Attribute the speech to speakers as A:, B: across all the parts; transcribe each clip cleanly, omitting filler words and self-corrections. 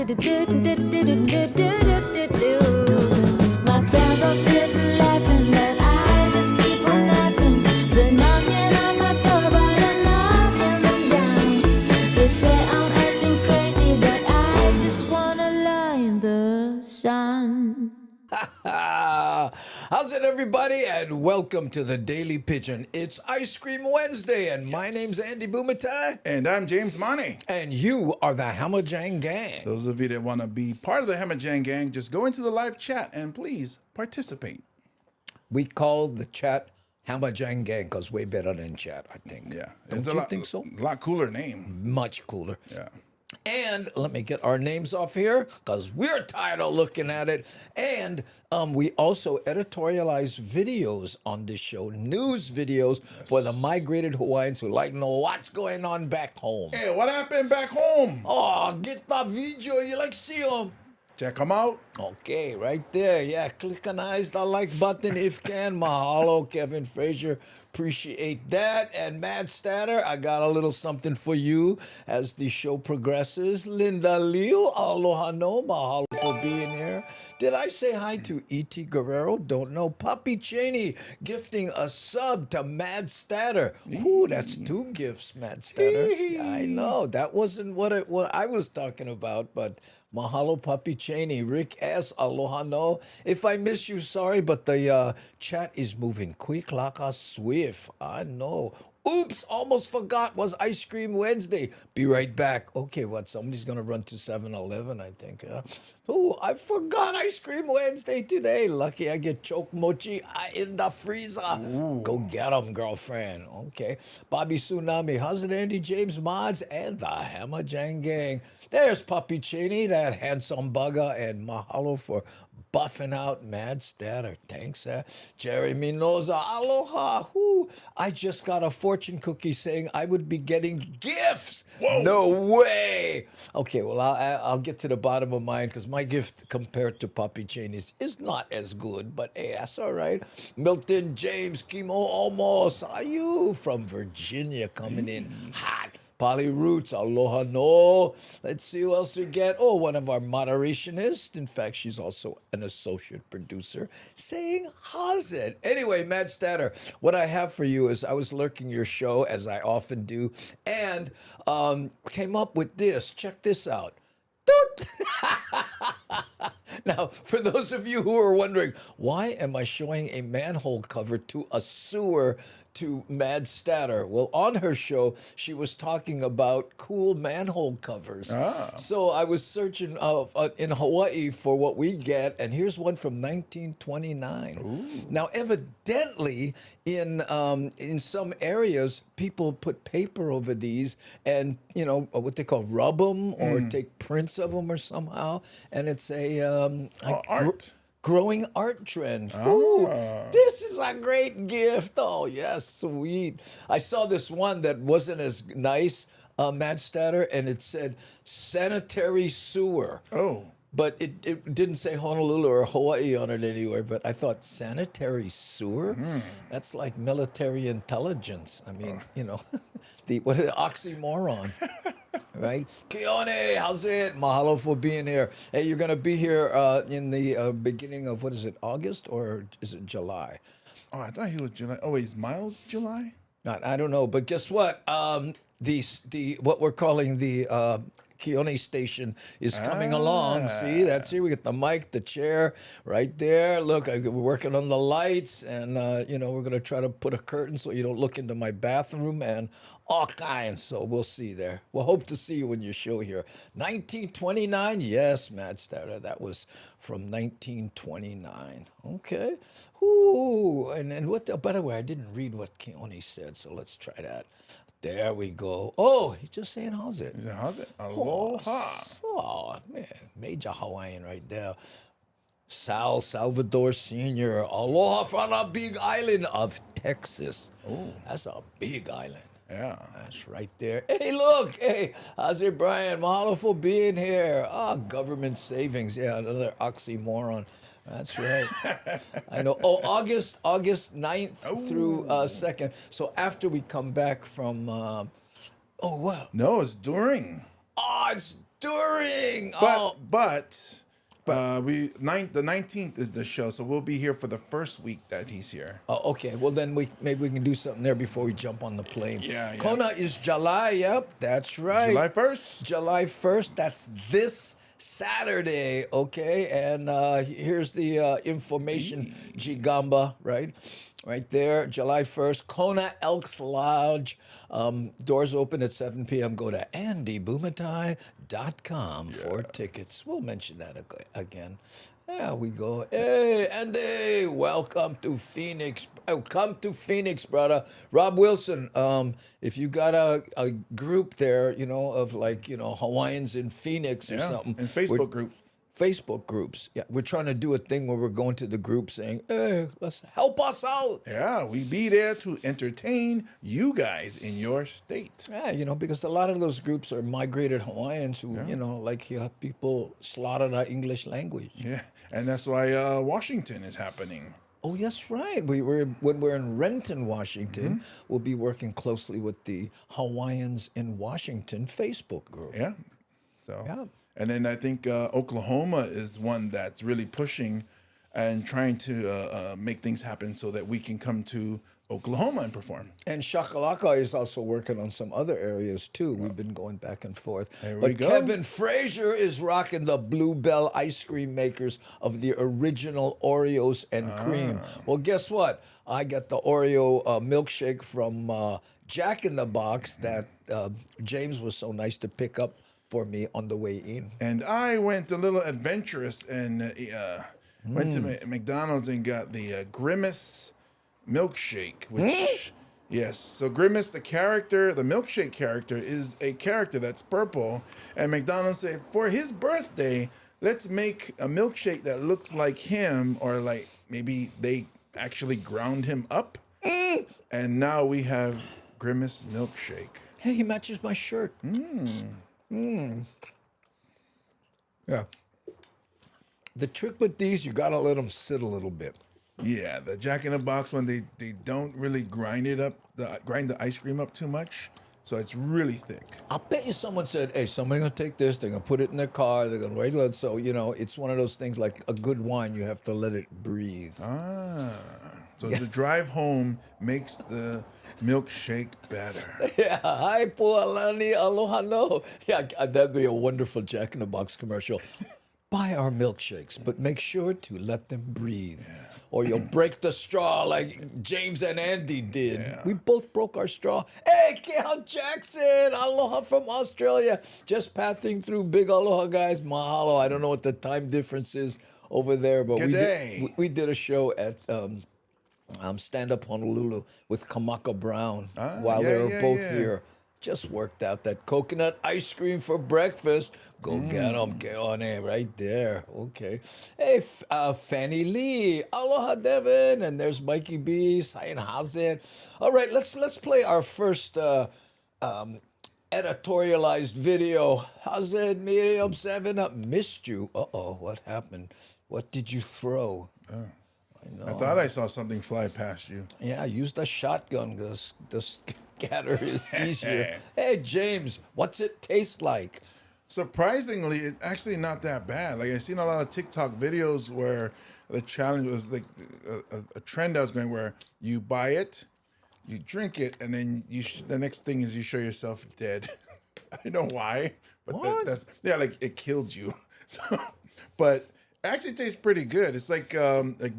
A: My friends all sitting laughing, but I just keep on laughing. They're knocking on my door, but I'm knocking them down. They say I'm acting crazy, but I just wanna lie in the sun.
B: How's it, everybody? And welcome to the Daily Pidgin. It's Ice Cream Wednesday, and my name's Andy Bumatai.
C: And I'm James Money.
B: And you are the Hamajang Gang.
C: Those of you that want to be part of the Hamajang Gang, just go into the live chat and please participate.
B: We call the chat Hamajang Gang because way better than chat, I think.
C: Yeah.
B: Don't you think so?
C: A lot cooler name.
B: Much cooler.
C: Yeah.
B: And let me get our names off here because we're tired of looking at it. And we also editorialize videos on this show, news videos for the migrated Hawaiians who like to know what's going on back home.
C: Hey, what happened back home?
B: Oh, get the video. You like see them.
C: Check them out.
B: Okay, right there. Yeah, click on the like button if can. Mahalo, Kevin Frazier. Appreciate that. And Mad Statter, I got a little something for you as the show progresses. Linda Leo, aloha no. Mahalo for being here. Did I say hi to E.T. Guerrero? Don't know. Puppy Cheney gifting a sub to Mad Statter. Ooh, that's two gifts, Mad Statter. Yeah, I know. That wasn't what I was talking about, but mahalo, Puppy Cheney. Rick S. Aloha no. If I miss you, sorry, but the chat is moving quick like a swift. I know. Oops, almost forgot. Was Ice Cream Wednesday. Be right back. Okay, what? Somebody's going to run to 7-Eleven, I think. Oh, I forgot Ice Cream Wednesday today. Lucky I get choke mochi in the freezer. Ooh. Go get 'em, girlfriend. Okay. Bobby Tsunami. How's it, Andy James Mods and the Hamajang Gang? There's Puppy Cheney, that handsome bugger, and mahalo for buffing out Mad Statter. Thanks, Jerry Minoza. Aloha. Whoo. I just got a fortune cookie saying I would be getting gifts.
C: Whoa.
B: No way. Okay, well, I'll get to the bottom of mine because my gift compared to Puppy Cheney's is not as good, but hey, that's all right. Milton James, Kimo almost. Are you from Virginia coming in hot? Polly Roots, aloha no. Let's see who else we get. Oh, one of our moderationists. In fact, she's also an associate producer saying, how's it? Anyway, Matt Statter, what I have for you is I was lurking your show, as I often do, and came up with this. Check this out. Now, for those of you who are wondering, why am I showing a manhole cover to a sewer to Mad Statter? Well, on her show, she was talking about cool manhole covers. So I was searching in Hawaii for what we get, and here's one from 1929. Ooh. Now, evidently, in some areas, people put paper over these and, you know, what they call rub them or take prints of them or somehow, and it's a
C: art.
B: Growing art trend.
C: Ah.
B: Ooh, this is a great gift. Oh, yes, sweet. I saw this one that wasn't as nice, Mad Statter, and it said sanitary sewer.
C: Oh.
B: But it didn't say Honolulu or Hawaii on it anywhere. But I thought, sanitary sewer? That's like military intelligence. I mean, you know, what an oxymoron, right? Keone, how's it? Mahalo for being here. Hey, you're going to be here in the beginning of, what is it, August or is it July?
C: Oh, I thought he was July. Oh, wait, is Miles July?
B: I don't know. But guess what? The what we're calling the Keone station is coming along. See, that's here. We got the mic, the chair right there. Look, we're working on the lights, and you know, we're gonna try to put a curtain so you don't look into my bathroom and all kinds. So we'll see there. We'll hope to see you when you show here. 1929, yes, Mad Statter. That was from 1929. Okay. Ooh, and what? By the way, I didn't read what Keone said, so let's try that. There we go. Oh, he's just saying, how's it?
C: He said, how's it? Aloha.
B: Oh, man, major Hawaiian right there. Salvador Sr. Aloha from the big island of Texas. Oh, that's a big island.
C: Yeah.
B: That's right there. Hey, look. Hey, how's it, Brian? Mahalo for being here. Government savings. Yeah, another oxymoron. That's right. I know. Oh, August 9th through 2nd. So after we come back from, oh, wow.
C: No, it's during.
B: Oh, it's touring.
C: But the 19th is the show, so we'll be here for the first week that he's here.
B: Oh, okay. Well, then maybe we can do something there before we jump on the plane.
C: Yeah.
B: Kona is July. Yep, that's right.
C: July 1st.
B: July 1st. That's this Saturday. Okay, and here's the information. Gigamba, right? Right there, July 1st, Kona Elks Lodge. Doors open at 7 p.m. Go to andybumatai.com for tickets. We'll mention that again. There we go. Hey, Andy, welcome to Phoenix. Oh, come to Phoenix, brother. Rob Wilson, if you got a group there, of Hawaiians in Phoenix or something.
C: And Facebook group.
B: Facebook groups. Yeah, we're trying to do a thing where we're going to the group saying, hey, let's help us out.
C: Yeah, we be there to entertain you guys in your state.
B: Yeah, because a lot of those groups are migrated Hawaiians who, you have people slaughter our English language.
C: Yeah, and that's why Washington is happening.
B: Oh, that's right. When we're in Renton, Washington, we'll be working closely with the Hawaiians in Washington Facebook group.
C: Yeah. So.
B: Yeah.
C: And then I think Oklahoma is one that's really pushing and trying to make things happen so that we can come to Oklahoma and perform.
B: And Shakalaka is also working on some other areas too. We've been going back and forth.
C: There
B: but
C: we go.
B: Kevin Frazier is rocking the Bluebell ice cream makers of the original Oreos and cream. Well, guess what? I got the Oreo milkshake from Jack in the Box that James was so nice to pick up for me on the way in.
C: And I went a little adventurous and went to McDonald's and got the Grimace milkshake, which, yes. So Grimace, the milkshake character, is a character that's purple. And McDonald's said, for his birthday, let's make a milkshake that looks like him, or like maybe they actually ground him up. And now we have Grimace milkshake.
B: Hey, he matches my shirt. Yeah. The trick with these, you gotta let them sit a little bit.
C: Yeah, the Jack in the Box one, they don't really grind the ice cream up too much, so it's really thick.
B: I'll bet you someone said, hey, somebody's gonna take this, they're gonna put it in their car, they're gonna wait. So, it's one of those things like a good wine, you have to let it breathe.
C: So the drive home makes the milkshake better.
B: Yeah, hi, Pualani, aloha no. Yeah, that'd be a wonderful Jack in the Box commercial. Buy our milkshakes, but make sure to let them breathe. Or you'll break the straw like James and Andy did.
C: Yeah.
B: We both broke our straw. Hey, Cal Jackson, aloha from Australia. Just passing through. Big aloha, guys. Mahalo. I don't know what the time difference is over there, but we did a show at Stand Up Honolulu with Kamaka Brown while they were both here. Just worked out that coconut ice cream for breakfast. Go get them, Keone, right there. Okay. Hey, Fanny Lee. Aloha, Devin. And there's Mikey B. Sayan Hazet. All right, let's play our first editorialized video. Hazet, Miriam, 7 Up. Missed you. Uh-oh, what happened? What did you throw?
C: I thought I saw something fly past you.
B: Yeah, I used a shotgun. The scatter is easier. Hey, James, what's it taste like?
C: Surprisingly, it's actually not that bad. Like, I've seen a lot of TikTok videos where the challenge was like a trend I was going where you buy it, you drink it, and then the next thing is you show yourself dead. I don't know why, but that's like it killed you. So, but it actually tastes pretty good. It's like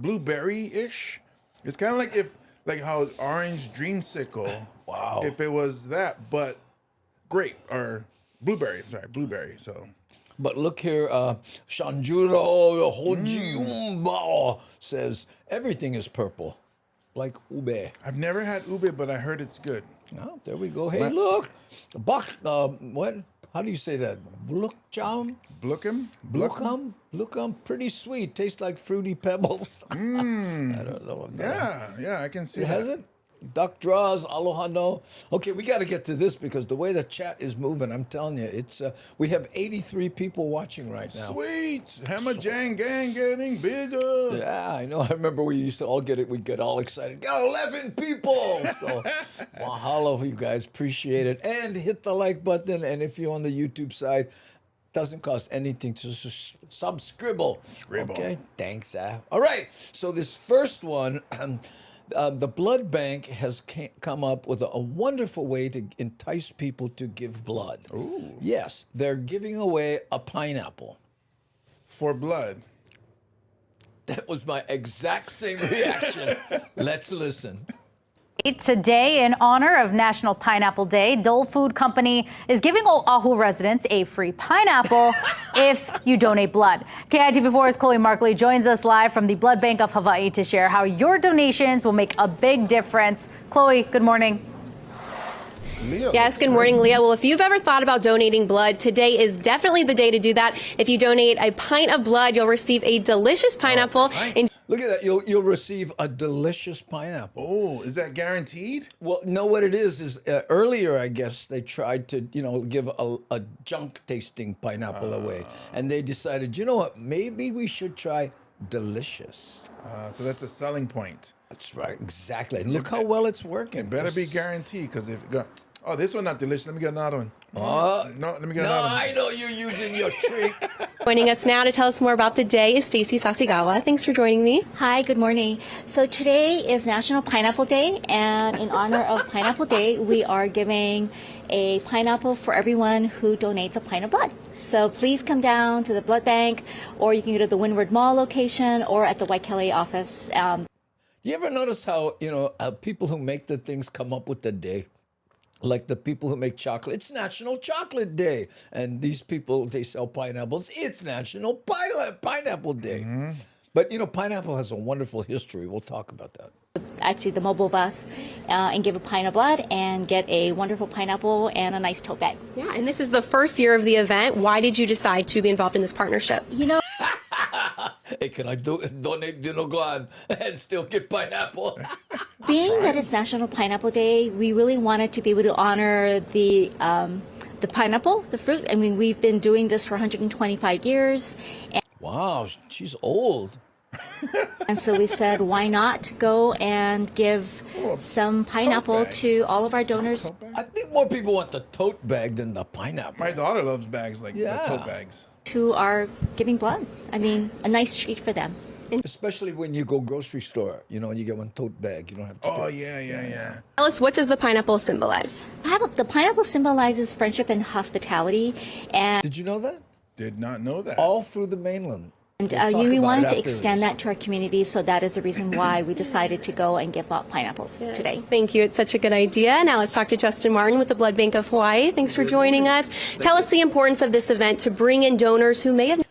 C: blueberry-ish. It's kind of like how orange dreamsicle.
B: Wow.
C: If it was that, but grape or blueberry. Sorry, blueberry. So.
B: But look here, Shanjuro Hojiumba says everything is purple, like ube.
C: I've never had ube, but I heard it's good.
B: Oh, there we go. Hey, look, what? How do you say that? Blukjam?
C: Blookum?
B: Blukam, pretty sweet. Tastes like fruity pebbles. I don't know.
C: Yeah, I can see
B: It
C: that.
B: has it? Duck draws, aloha no. Okay, we got to get to this because the way the chat is moving, I'm telling you, it's we have 83 people watching right now.
C: Sweet. Hamajang gang getting bigger.
B: Yeah, I know. I remember we used to all get it. We'd get all excited. Got 11 people. So mahalo, you guys. Appreciate it. And hit the like button. And if you're on the YouTube side, doesn't cost anything to subscribe.
C: Scribble.
B: Okay, thanks. All right, so this first one, the blood bank has come up with a wonderful way to entice people to give blood.
C: Ooh.
B: Yes, they're giving away a pineapple.
C: For blood.
B: That was my exact same reaction. Let's listen.
D: Today, in honor of National Pineapple Day, Dole Food Company is giving Oahu residents a free pineapple if you donate blood. KITV4's Chloe Markley joins us live from the Blood Bank of Hawaii to share how your donations will make a big difference. Chloe, good morning.
C: Leah,
E: Yes, good morning, Leah. Well, if you've ever thought about donating blood, today is definitely the day to do that. If you donate a pint of blood, you'll receive a delicious pineapple.
B: Look at that. You'll receive a delicious pineapple.
C: Oh, is that guaranteed?
B: Well, no, what it is earlier, I guess, they tried to, give a junk tasting pineapple away. And they decided, you know what, maybe we should try delicious.
C: So that's a selling point.
B: That's right, exactly. And look how well it's working.
C: It better be guaranteed, because if it got, oh, this one not delicious. Let me get another one. No, let me get
B: No,
C: another one.
B: I know you're using your trick.
E: Joining us now to tell us more about the day is Stacy Sasigawa. Thanks for joining me.
F: Hi, good morning. So today is National Pineapple Day, and in honor of Pineapple Day, we are giving a pineapple for everyone who donates a pint of blood. So please come down to the blood bank, or you can go to the Windward Mall location or at the Waikele office.
B: You ever notice how, people who make the things come up with the day? Like the people who make chocolate, it's National Chocolate Day. And these people, they sell pineapples, it's National Pineapple Day.
C: Mm-hmm.
B: But, pineapple has a wonderful history. We'll talk about that.
F: Actually, the mobile bus, and give a pint of blood and get a wonderful pineapple and a nice tote bag.
E: Yeah, and this is the first year of the event. Why did you decide to be involved in this partnership?
F: You know,
B: Hey, can I donate Dinoguan and still get pineapple?
F: being that it's National Pineapple Day, we really wanted to be able to honor the pineapple, the fruit. I mean, we've been doing this for 125 years.
B: Wow, she's old.
F: And so we said, why not go and give some pineapple
C: bag.
F: to all of our donors?
B: I think more people want the tote bag than the pineapple.
C: My daughter loves bags like
B: Yeah.
C: the tote bags.
F: Who are giving blood. I mean, a nice treat for them.
B: Especially when you go grocery store, and you get one tote bag. You don't have to.
C: Oh, yeah.
E: Tell us, what does the pineapple symbolize?
F: The pineapple symbolizes friendship and hospitality, and
B: Did you know that?
C: Did not know that.
B: All through the mainland.
F: we
B: about it
F: wanted to
B: after
F: extend
B: this.
F: that to our community, so that is the reason why we decided to go and give out pineapples today.
E: Thank you. It's such a good idea. Now let's talk to Justin Martin with the Blood Bank of Hawaii. Thanks for joining us. Tell us the importance of this event to bring in donors who may have...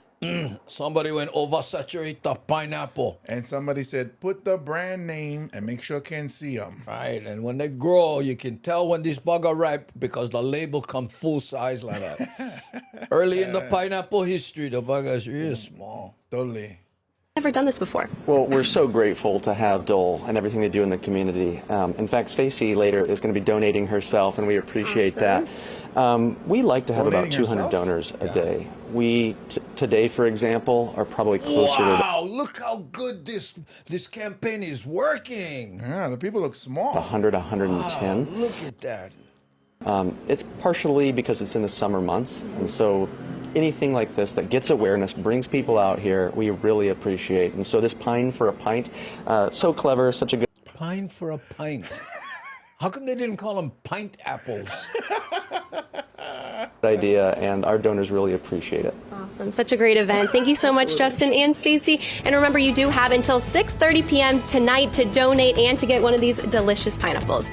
B: Somebody went oversaturate the pineapple.
C: And somebody said, put the brand name and make sure can see them.
B: Right, and when they grow, you can tell when these bugs are ripe because the label comes full size like that. Early in the pineapple history, the bug is really small.
C: Totally.
E: Never done this before.
G: Well, we're so grateful to have Dole and everything they do in the community. In fact, Stacy later is going to be donating herself, and we appreciate that. We like to have about
C: Donating
G: 200
C: herself?
G: donors a day. We, today, for example, are probably closer to...
B: Wow, look how good this campaign is working.
C: Yeah, the people look small.
G: 100, 110.
B: Wow, look at that.
G: It's partially because it's in the summer months, and so anything like this that gets awareness, brings people out here, we really appreciate. And so this Pine for a Pint, so clever, such a good
B: Pine for a pint. How come they didn't call them pint apples?
G: idea, and our donors really appreciate it.
E: Awesome. Such a great event. Thank you so much, Justin and Stacy. And remember, you do have until 6:30 p.m. tonight to donate and to get one of these delicious pineapples.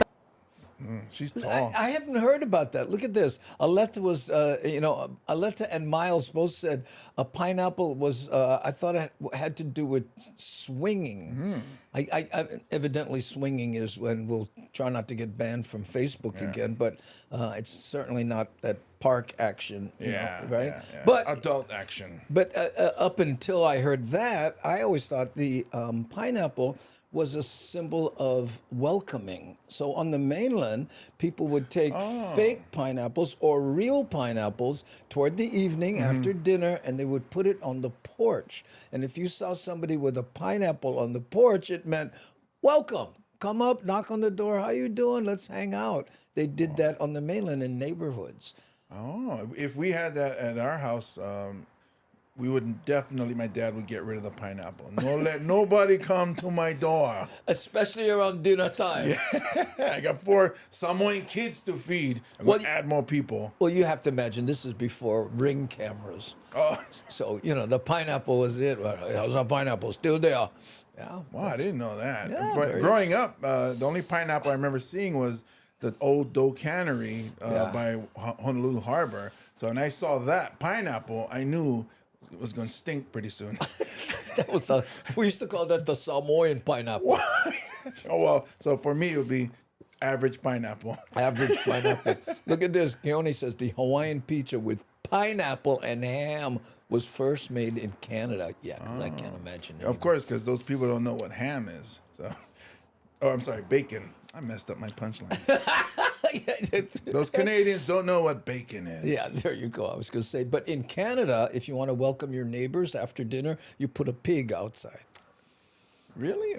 C: She's tall.
B: I haven't heard about that. Look at this. Aletta was, Aletta and Miles both said a pineapple was, I thought it had to do with swinging. Evidently swinging is when we'll try not to get banned from Facebook again, but it's certainly not that park action, you know, right?
C: Yeah.
B: But
C: adult action.
B: But up until I heard that, I always thought the pineapple was a symbol of welcoming. So on the mainland, people would take fake pineapples or real pineapples toward the evening after dinner, and they would put it on the porch. And if you saw somebody with a pineapple on the porch, it meant, welcome, come up, knock on the door, how you doing, let's hang out. They did that on the mainland in neighborhoods.
C: Oh, if we had that at our house, we would definitely, my dad would get rid of the pineapple. No, let nobody come to my door.
B: Especially around dinner time.
C: I got 4 Samoan kids to feed. I'm going to add more people.
B: Well, you have to imagine this is before Ring cameras.
C: Oh,
B: So, the pineapple was it. How's our pineapple? Still there. Yeah.
C: wow, I didn't know that.
B: Yeah,
C: But
B: very
C: growing up, the only pineapple I remember seeing was the old Doe Cannery by Honolulu Harbor. So when I saw that pineapple, I knew it was going to stink pretty soon.
B: That was we used to call that the Samoan pineapple.
C: Oh, well, so for me, it would be average pineapple.
B: Average pineapple. Look at this. Keone says the Hawaiian pizza with pineapple and ham was first made in Canada. Yeah, 'cause I can't imagine it.
C: Of course, because those people don't know what ham is. So, I'm sorry, bacon. I messed up my punchline. Those Canadians don't know what bacon is.
B: Yeah, there you go. I was going to say, but in Canada, if you want to welcome your neighbors after dinner, you put a pig outside.
C: Really?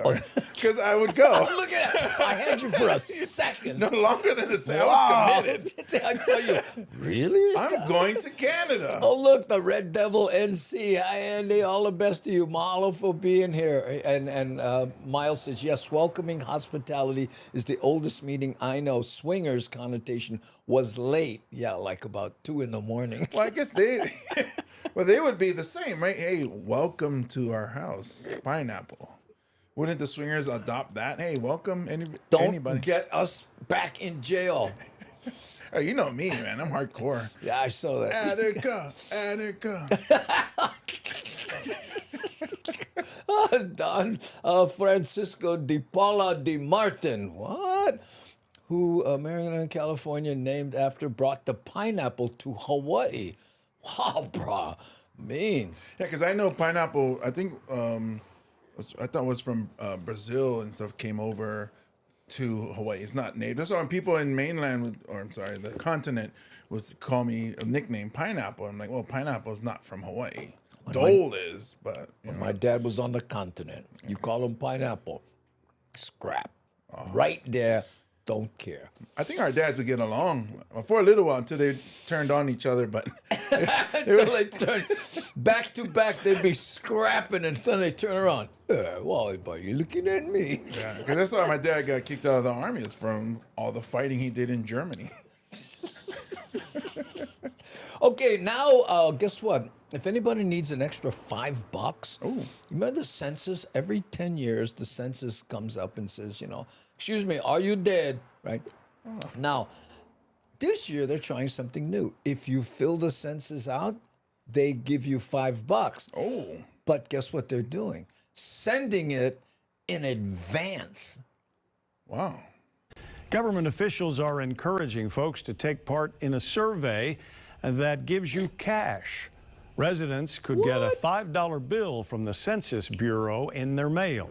C: Because I would go.
B: Look at that. I had you for a second.
C: No longer than a second. I
B: Wow.
C: was committed.
B: I saw you. Really?
C: I'm going to Canada.
B: Oh, look, the Red Devil NC. Hi, Andy. All the best to you. Mahalo for being here. And Miles says, yes, welcoming hospitality is the oldest meaning I know. Swingers connotation was late. Yeah, like about 2 in the morning.
C: Well, I guess they would be the same, right? Hey, welcome to our house. Pineapple. Wouldn't the swingers adopt that? Hey, welcome
B: Don't
C: anybody.
B: get us back in jail.
C: Oh, you know me, man. I'm hardcore.
B: Yeah, I saw that.
C: Attica.
B: Don Francisco de Paula de Martin. What? Who, Maryland, California, named after, brought the pineapple to Hawaii. Wow, brah. Mean.
C: Yeah, because I know pineapple, I think, I thought it was from Brazil and stuff came over to Hawaii. It's not native. That's why when people in mainland, the continent, was call me a nickname pineapple. I'm like, well, pineapple is not from Hawaii. Dole is, but
B: My dad was on the continent. You call him pineapple. Scrap. Right there. Don't care.
C: I think our dads would get along for a little while until they turned on each other. But
B: Until they turn back to back, they'd be scrapping, and then they turn around. Why, are you looking at me?
C: yeah, because that's why my dad got kicked out of the army, is from all the fighting he did in Germany.
B: Okay, now guess what? If anybody needs an extra $5,
C: Ooh.
B: remember the census? Every 10 years, the census comes up and says, excuse me, are you dead? Right? Now, this year they're trying something new. If you fill the census out, they give you $5.
C: Oh.
B: But guess what they're doing? Sending it in advance.
C: Wow.
H: Government officials are encouraging folks to take part in a survey that gives you cash. Residents could get a $5 bill from the Census Bureau in their mail.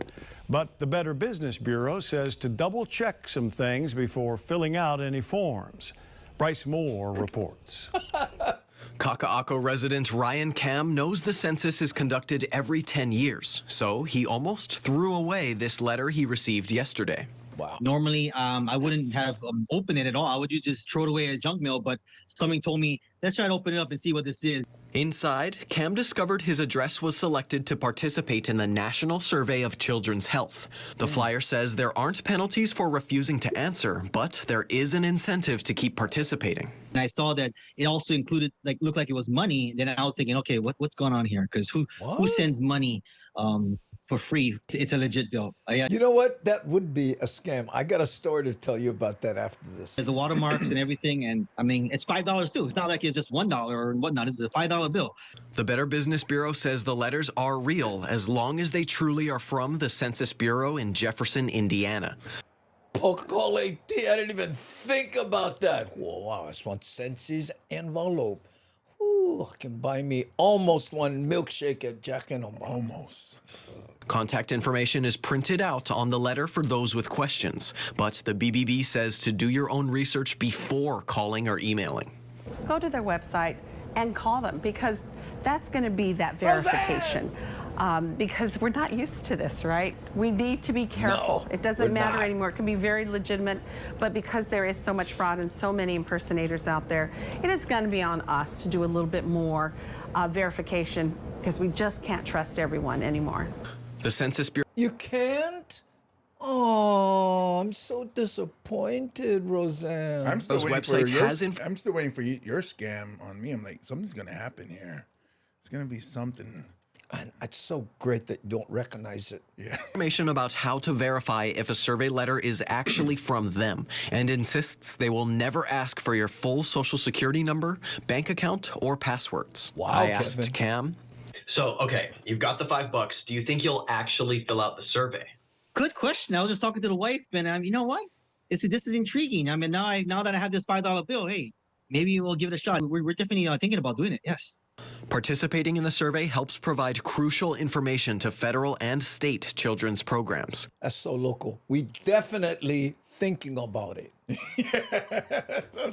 H: But the Better Business Bureau says to double check some things before filling out any forms. Bryce Moore reports.
I: Kaka'ako resident Ryan Cam knows the census is conducted every 10 years, so he almost threw away this letter he received yesterday.
B: Wow.
J: Normally, I wouldn't have opened it at all. I would just throw it away as junk mail, but something told me, let's try to open it up and see what this is.
I: Inside, Cam discovered his address was selected to participate in the National Survey of Children's Health. The flyer says there aren't penalties for refusing to answer, but there is an incentive to keep participating.
J: And I saw that it also included, looked like it was money. Then I was thinking, okay, what's going on here? Because who sends money for free? It's a legit bill.
B: You know what? That would be a scam. I got a story to tell you about that after this.
J: There's the watermarks and everything, and I mean, it's $5 too. It's not like it's just $1 or whatnot. It's a $5 bill.
I: The Better Business Bureau says the letters are real as long as they truly are from the Census Bureau in Jefferson, Indiana.
B: Pokole, I didn't even think about that. Whoa, wow, I just want census envelope. Ooh, I can buy me almost one milkshake at Jack and Obama.
C: Almost.
I: Contact information is printed out on the letter for those with questions, but the BBB says to do your own research before calling or emailing.
K: Go to their website and call them, because that's going to be that verification. because we're not used to this, right? We need to be careful.
B: No,
K: It doesn't
B: we're
K: matter
B: not.
K: anymore. It can be very legitimate, but because there is so much fraud and so many impersonators out there, it is going to be on us to do a little bit more verification, because we just can't trust everyone anymore.
I: The Census Bureau.
B: You can't? Oh, I'm so disappointed, Roseanne.
C: I'm still
I: Those
C: waiting for
I: websites
C: your,
I: has inf-
C: I'm still waiting for your scam on me. I'm like, something's gonna happen here. It's gonna be something.
B: And it's so great that you don't recognize it.
C: Yeah.
I: Information about how to verify if a survey letter is actually from them, and insists they will never ask for your full social security number, bank account, or passwords.
B: Wow,
I: I
B: Kevin.
I: asked Cam.
L: So, okay, you've got the $5. Do you think you'll actually fill out the survey?
J: Good question. I was just talking to the wife, and you know what? This is intriguing. I mean, now that I have this $5 bill, hey, maybe we'll give it a shot. We're definitely thinking about doing it. Yes.
I: Participating in the survey helps provide crucial information to federal and state children's programs.
B: That's so local. We definitely thinking about it.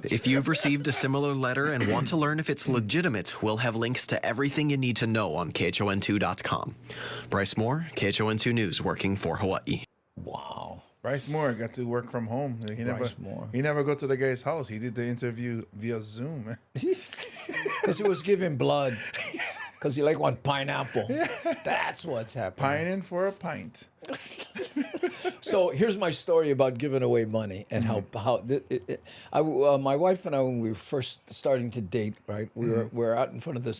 I: If you've received a similar letter and want to learn if it's legitimate, we'll have links to everything you need to know on KHON2.com. Bryce Moore, KHON2 News, working for Hawaii.
B: Wow.
C: Bryce Moore got to work from home. He never go to the guy's house. He did the interview via Zoom.
B: Because he was giving blood. Because he like one pineapple. That's what's happening.
C: Pining for a pint.
B: So here's my story about giving away money and my wife and I, when we were first starting to date, right, we were out in front of the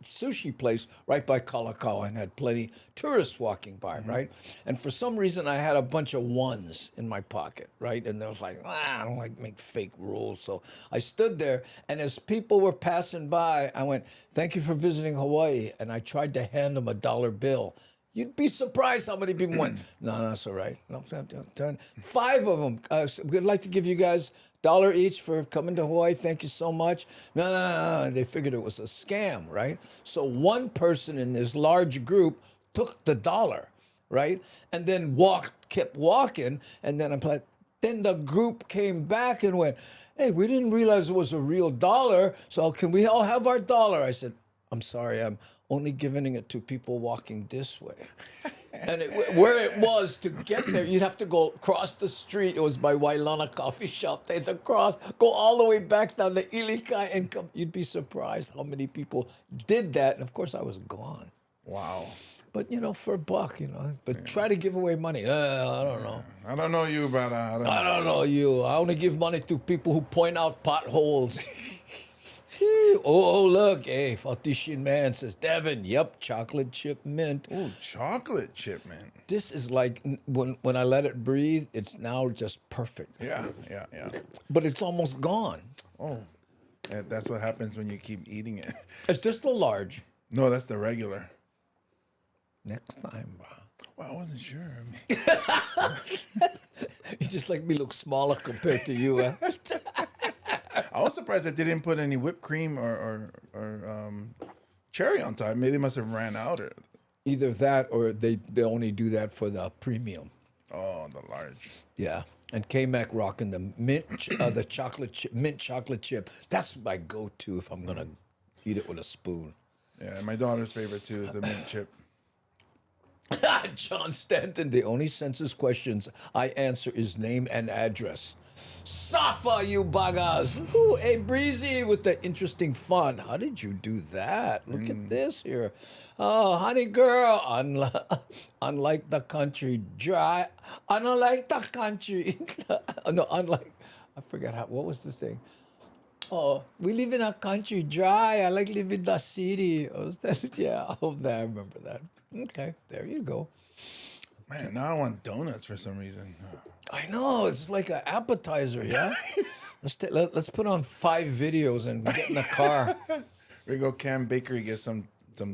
B: sushi place right by Kalakaua and had plenty tourists walking by, right? And for some reason I had a bunch of ones in my pocket, right? And I was like, I don't like to make fake rules. So I stood there, and as people were passing by, I went, "Thank you for visiting Hawaii." And I tried to hand them a dollar bill. You'd be surprised how many people went, no, that's all right. No, 5 of them. We'd like to give you guys $1 each for coming to Hawaii. Thank you so much. No. They figured it was a scam, right? So one person in this large group took the $1, right? And then kept walking. And then then the group came back and went, "Hey, we didn't realize it was a real $1. So can we all have our $1?" I said, "I'm sorry, I'm only giving it to people walking this way." And where it was to get there, you'd have to go across the street. It was by Wailana Coffee Shop. They had to go all the way back down the Ilikai and come. You'd be surprised how many people did that. And of course, I was gone.
C: Wow.
B: But, for $1, But try to give away money. I don't know.
C: I don't know you, but I
B: don't know you. I only give money to people who point out potholes. Oh, look. Hey, Fatishin Man says, Devin, yep, chocolate chip mint.
C: Oh, chocolate chip mint.
B: This is like when I let it breathe, it's now just perfect.
C: Yeah.
B: But it's almost gone.
C: Oh, that's what happens when you keep eating it.
B: Is this the large?
C: No, that's the regular.
B: Next time, bro.
C: Well, I wasn't sure.
B: You just like me look smaller compared to you. Huh?
C: I was surprised that they didn't put any whipped cream or cherry on top. Maybe they must have ran out.
B: Either that or they only do that for the premium.
C: Oh, the large.
B: Yeah. And K-Mac rocking the the chocolate chip, mint chocolate chip. That's my go-to if I'm going to eat it with a spoon.
C: Yeah, my daughter's favorite too is the mint chip.
B: John Stanton, the only census questions I answer is name and address. Safa, you bagas. Ooh, hey, Breezy with the interesting font. How did you do that? Look at this here. Oh, honey girl, unlike the country, dry. Unlike the country. No, unlike, I forgot what was the thing? Oh, we live in a country dry. I like living in the city. Yeah, I hope that I remember that. Okay, there you go.
C: Man, now I want donuts for some reason.
B: I know, it's like an appetizer, yeah? Let's put on 5 videos and get in the car.
C: We go Cam Bakery, get some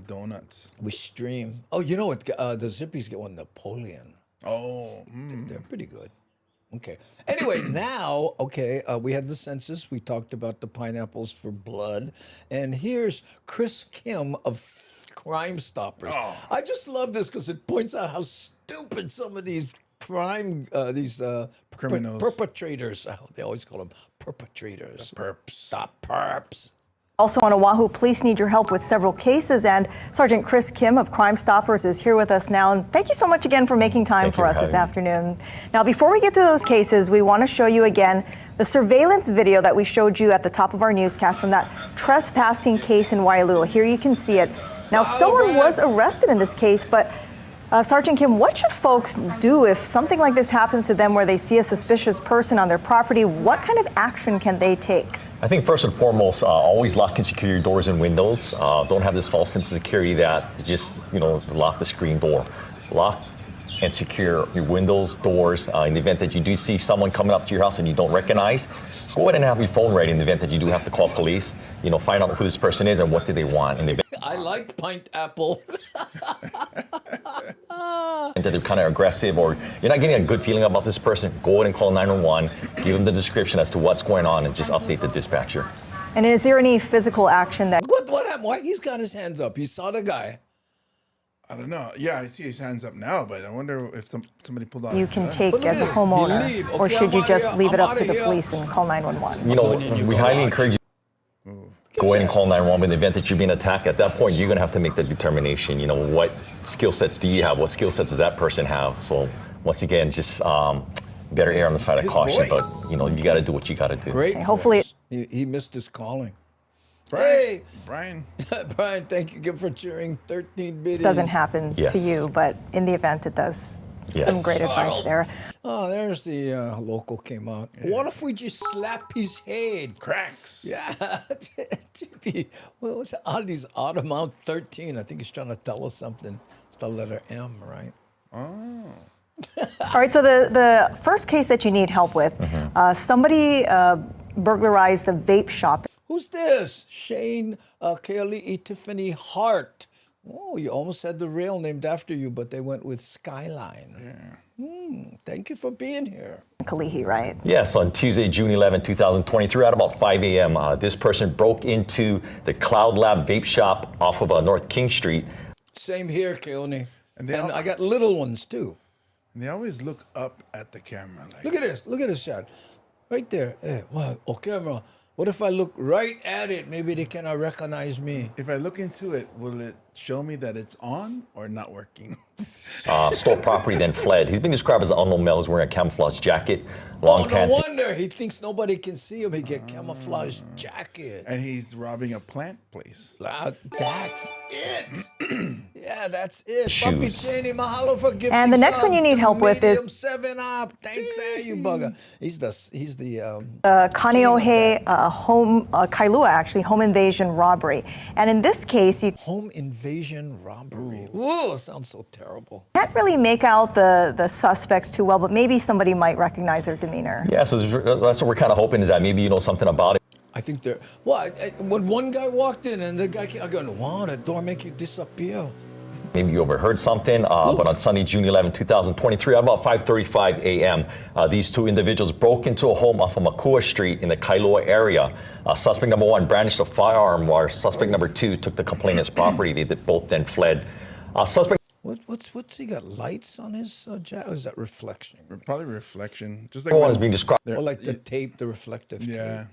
C: donuts.
B: We stream. Oh, you know what? The Zippies get one Napoleon.
C: Oh,
B: They're pretty good. Okay. Anyway, now, we had the census. We talked about the pineapples for blood. And here's Chris Kim of Crime Stoppers.
C: Oh.
B: I just love this because it points out how stupid some of these criminals, perpetrators. They always call them perpetrators.
C: The perps.
B: The perps.
M: Also on Oahu, police need your help with several cases, and Sergeant Chris Kim of Crime Stoppers is here with us now. And thank you so much again for making time for us this afternoon. Now, before we get to those cases, we want to show you again the surveillance video that we showed you at the top of our newscast from that trespassing case in Waialua. Here you can see it. Now, someone was arrested in this case, but Sergeant Kim, what should folks do if something like this happens to them where they see a suspicious person on their property? What kind of action can they take?
N: I think first and foremost, always lock and secure your doors and windows. Don't have this false sense of security that just, lock the screen door. Lock and secure your windows, doors. In the event that you do see someone coming up to your house and you don't recognize, go ahead and have your phone ready in the event that you do have to call police. Find out who this person is and what do they want. In the event
B: I like pineapple.
N: that they're kind of aggressive or you're not getting a good feeling about this person, go ahead and call 911, give them the description as to what's going on, and just update the dispatcher.
M: And is there any physical action that...
B: What happened? Why he's got his hands up? He saw the guy.
C: I don't know. Yeah, I see his hands up now, but I wonder if somebody pulled out.
M: you can take as a homeowner, or should you just leave it up to the police and call 911?
N: We highly encourage you to go ahead and call 911 in the event that you're being attacked. At that point, you're going to have to make the determination. What skill sets do you have? What skill sets does that person have? So once again, just better err on the side of caution. But you got to do what you got to do.
B: Great.
M: Okay, hopefully
B: he missed his calling.
C: Brian.
B: Brian, thank you again for cheering 13 biddies.
M: doesn't happen to you, but in the event it does. Some great advice there.
B: Oh, there's the local came out. Yeah. What if we just slap his head?
C: Cracks.
B: Yeah. What was it? These odd amount 13. I think he's trying to tell us something. It's the letter M, right?
C: Oh.
M: All right, so the first case that you need help with, somebody burglarized the vape shop.
B: Who's this? Shane Kaylee Tiffany Hart. Oh, you almost had the rail named after you, but they went with Skyline. Yeah. Thank you for being here.
M: Kalihi, right?
N: Yes, on Tuesday, June 11, 2023, at about 5 a.m., this person broke into the Cloud Lab vape shop off of North King Street.
B: Same here, Keone. And I got little ones, too.
C: And they always look up at the camera.
B: Look at this. Look at this shot. Right there. Hey, what? Oh, camera. What if I look right at it? Maybe they cannot recognize me.
C: If I look into it, will it show me that it's on or not working?
N: Stole property, then fled. He's been described as an unknown male. He's wearing a camouflage jacket, long pants.
B: No wonder. He thinks nobody can see him. He get camouflage jacket.
C: And he's robbing a plant place.
B: That's it. Yeah, that's it.
N: Shoes.
B: Papi Cheney, mahalo for gifting.
M: And the next one you need help with is
B: 7-Up. Thanks, you bugger. He's the
M: Kaneohe home Kailua, actually, home invasion robbery. And in this case, you
B: home invasion robbery. Ooh, sounds so terrible.
M: Can't really make out the suspects too well, but maybe somebody might recognize their demeanor.
N: Yeah, so that's what we're kind of hoping is that maybe you know something about it.
B: I think they're when one guy walked in and the guy came, I go, wow, that door make you disappear.
N: Maybe you overheard something, but on Sunday, June 11, 2023, at about 5:35 a.m., these two individuals broke into a home off of Makua Street in the Kailua area. Suspect number one brandished a firearm, while suspect number two took the complainant's property. They both then fled. Suspect.
B: What's he got? Lights on his jacket? Or is that reflection?
C: Probably reflection. Just like
N: one is being described.
B: Or like the tape, the reflective tape.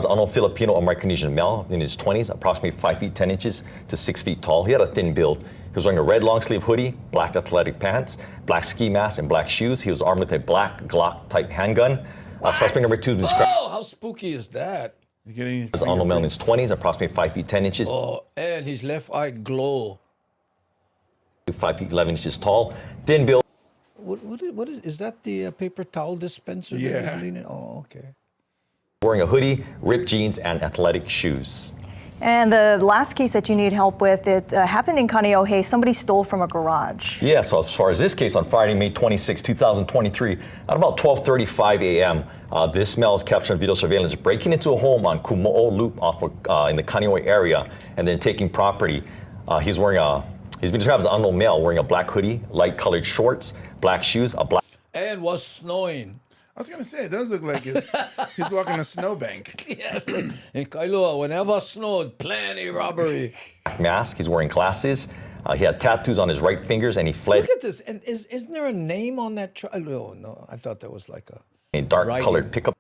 N: Unknown Filipino or Micronesian male in his 20s, approximately 5 feet 10 inches to 6 feet tall. He had a thin build. He was wearing a red long sleeve hoodie, black athletic pants, black ski mask, and black shoes. He was armed with a black Glock type handgun. Suspect number two was described.
B: Oh, how spooky is that?
N: As an unknown male in his 20s, approximately 5 feet 10 inches.
B: Oh, and his left eye glow.
N: 5 feet 11 inches tall, thin build.
B: What is that? The paper towel dispenser?
C: Yeah.
B: Oh, okay.
N: Wearing a hoodie, ripped jeans, and athletic shoes.
M: And the last case that you need help with, it happened in Kaneohe. Somebody stole from a garage.
N: Yeah, so as far as this case, on Friday, May 26, 2023, at about 12:35 a.m., this male is captured on video surveillance breaking into a home on Kumo'o Loop off of, in the Kaneohe area and then taking property. He's been described as an unknown male wearing a black hoodie, light colored shorts, black shoes, a black.
B: And was snowing.
C: I was gonna say it does look like he's walking a snowbank.
B: Yeah, in Kailua, whenever it snowed, plenty robbery.
N: Mask. He's wearing glasses. He had tattoos on his right fingers, and he fled.
B: Look at this. And isn't there a name on that truck? No, I thought that was like
N: a dark colored pickup.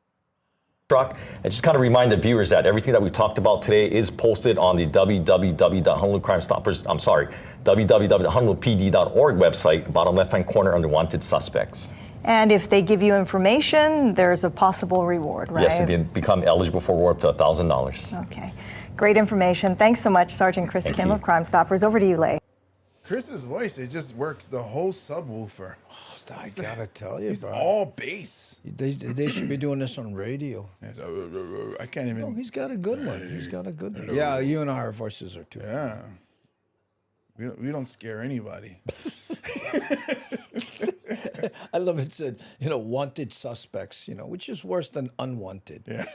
N: truck. And just kind of remind the viewers that everything that we talked about today is posted on the www.honolulupd.org website, bottom left-hand corner under Wanted Suspects.
M: And if they give you information, there's a possible reward, right?
N: Yes, and they become eligible for reward up to $1,000.
M: Okay. Great information. Thanks so much, Sergeant Chris Kim of Crime Stoppers. Over to you, Lay.
C: Chris's voice, it just works the whole subwoofer.
B: Oh, I gotta tell you,
C: He's
B: bro.
C: all bass.
B: They should be doing this on radio.
C: I can't even.
B: Oh, he's got a good one. He's got a good one. Yeah, you and our voices are too.
C: Yeah. We don't scare anybody.
B: I love it said, wanted suspects, which is worse than unwanted.
C: Yeah.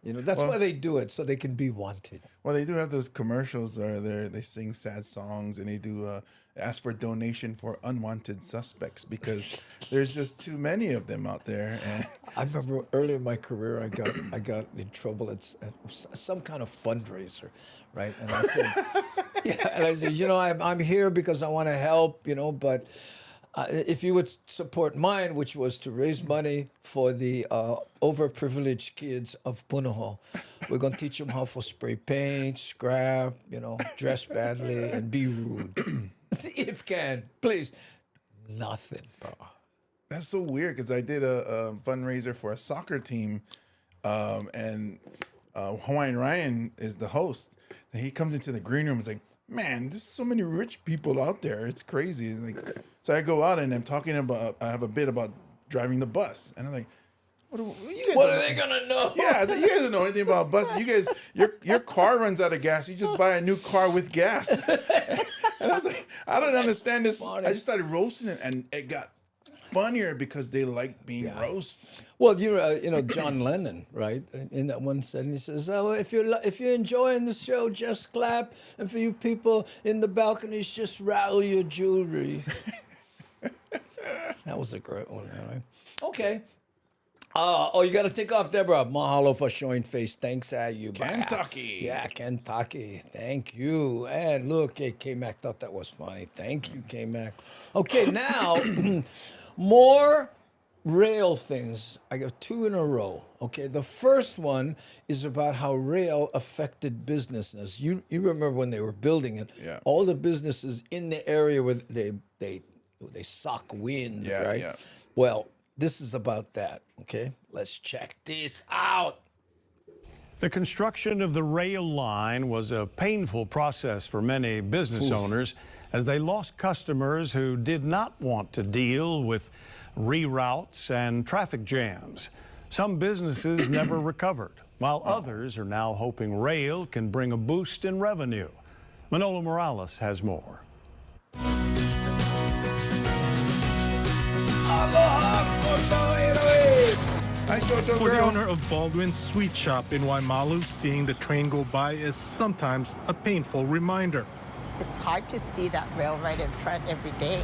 B: That's why they do it, so they can be wanted.
C: Well, they do have those commercials where they sing sad songs and they do ask for donation for unwanted suspects because there's just too many of them out there. And
B: I remember early in my career, I got in trouble at some kind of fundraiser, right? And I said, I'm here because I want to help, but if you would support mine, which was to raise money for the overprivileged kids of Manhole, we're going to teach them how to spray paint, scrap, dress badly, and be rude. If can, please. Nothing, bro.
C: That's so weird because I did a fundraiser for a soccer team, and Hawaiian Ryan is the host. And he comes into the green room and is like, man, there's so many rich people out there. It's crazy. So I go out and I'm talking about, I have a bit about driving the bus. And I'm like, what
B: are they going to know?
C: Yeah, I was like, you guys don't know anything about buses. You guys, your car runs out of gas. You just buy a new car with gas. And I was like, I don't understand this. I just started roasting it and it got funnier because they like being roast.
B: Well, John Lennon, right? In that one setting, he says, "Oh, if you're enjoying the show, just clap, and for you people in the balconies, just rattle your jewelry." That was a great one, right? Okay. You got to take off, Deborah. Mahalo for showing face. Thanks at you.
C: Kentucky.
B: Yeah, Kentucky. Thank you. And look, K-Mac thought that was funny. Thank you, K-Mac. Okay, now more rail things. I got 2 in a row. Okay, the first one is about how rail affected businesses. You remember when they were building it?
C: Yeah.
B: All the businesses in the area where they suck wind, right?
C: Yeah.
B: Well, this is about that. Okay, let's check this out.
H: The construction of the rail line was a painful process for many business owners as they lost customers who did not want to deal with reroutes and traffic jams. Some businesses never recovered, while others are now hoping rail can bring a boost in revenue. Manolo Morales has more.
O: For the owner of Baldwin's Sweet Shop in Waimalu, seeing the train go by is sometimes a painful reminder.
P: It's hard to see that rail right in front every day.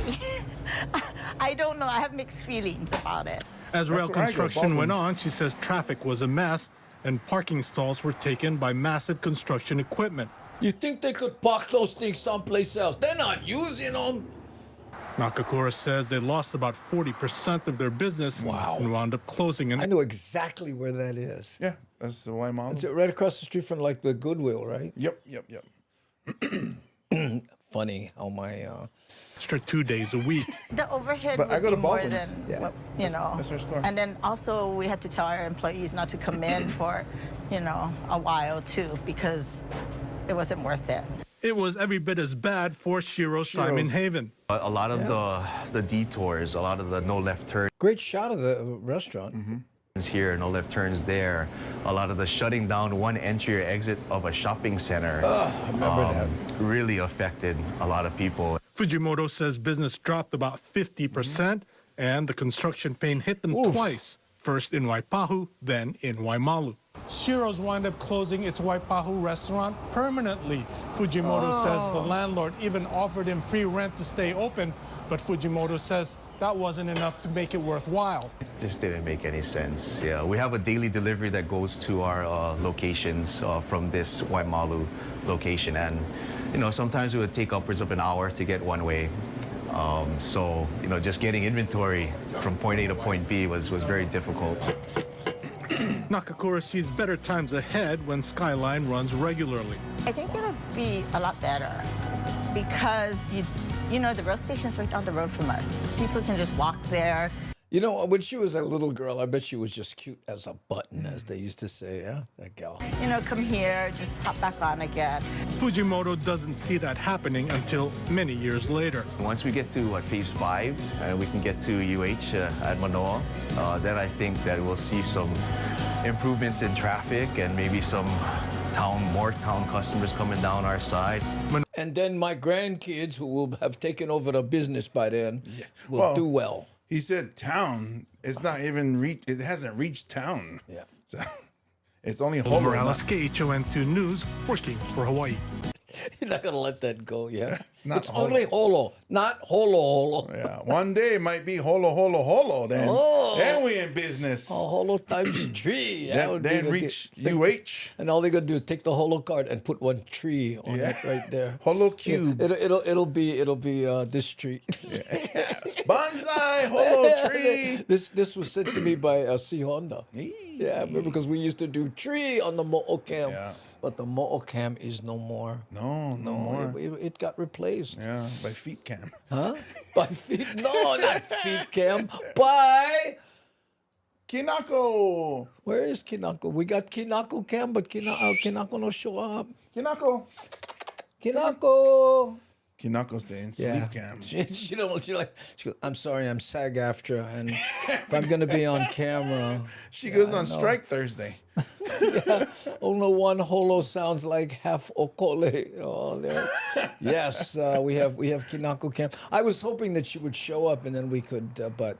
P: I don't know. I have mixed feelings about it.
O: As rail construction went on, she says traffic was a mess and parking stalls were taken by massive construction equipment.
B: You think they could park those things someplace else? They're not using them.
O: Nakakura says they lost about 40% of their business and wound up closing.
B: I know exactly where that is.
C: Yeah, that's the Waimalu.
B: It's right across the street from the Goodwill, right?
C: Yep.
B: Funny how my
O: extra 2 days a week.
P: The overhead
C: But
P: would
C: I go to
P: be more
C: Baldwin's.
P: than,
C: That's our store.
P: And then also we had to tell our employees not to come in for, a while too, because it wasn't worth it.
O: It was every bit as bad for Shiro Simon Haven.
Q: A lot of the detours, a lot of the no left turns.
B: Great shot of the restaurant.
Q: Here, no left turns there. A lot of the shutting down one entry or exit of a shopping center.
B: I remember that.
Q: Really affected a lot of people.
O: Fujimoto says business dropped about 50%, and the construction pain hit them twice. First in Waipahu, then in Waimalu. Shiro's wound up closing its Waipahu restaurant permanently. Fujimoto says the landlord even offered him free rent to stay open, but Fujimoto says that wasn't enough to make it worthwhile.
Q: It just didn't make any sense. Yeah, we have a daily delivery that goes to our locations from this Waimalu location, and sometimes it would take upwards of an hour to get one way. So just getting inventory from point A to point B was very difficult.
O: Nakakura sees better times ahead when Skyline runs regularly.
P: I think it'll be a lot better because you know the rail station's right down the road from us. People can just walk there.
B: You know, when she was a little girl, I bet she was just cute as a button, as they used to say, yeah, that gal.
P: You know, come here, just hop back on again.
O: Fujimoto doesn't see that happening until many years later.
Q: Once we get to phase 5 and we can get to UH at Manoa, then I think that we'll see some improvements in traffic and maybe some more town customers coming down our side.
B: And then my grandkids, who will have taken over the business by then, will do well.
C: He said town. It's not even it hasn't reached town.
B: Yeah.
C: So it's only holo.
O: Morales, KHON2 News, working for Hawaii.
B: You're not going to let that go, yeah?
C: It's
B: only holo, not holo.
C: Yeah. One day it might be holo. Then we in business.
B: Holo times 3.
C: Then reach UH.
B: And all they got to do is take the holo card and put one tree on it right there.
C: Holo cube.
B: It'll be this tree.
C: Bonsai holo tree.
B: This was sent to me by C Honda. Yeah, because we used to do tree on the Mo'ocam.
C: Yeah.
B: But the Mo'ocam is no more.
C: No more.
B: It got replaced.
C: Yeah, by feet cam.
B: Huh? By feet? No, not feet cam. By
C: Kinako.
B: Where is Kinako? We got Kinako cam, but Kinako no show up.
C: Kinako. Kinako's the in sleep cam.
B: She goes, I'm sorry, I'm SAG-AFTRA, and if I'm going to be on camera.
C: She goes on strike Thursday.
B: Only one holo sounds like half okole. Oh, there. Yes, we have Kinako cam. I was hoping that she would show up and then we could, but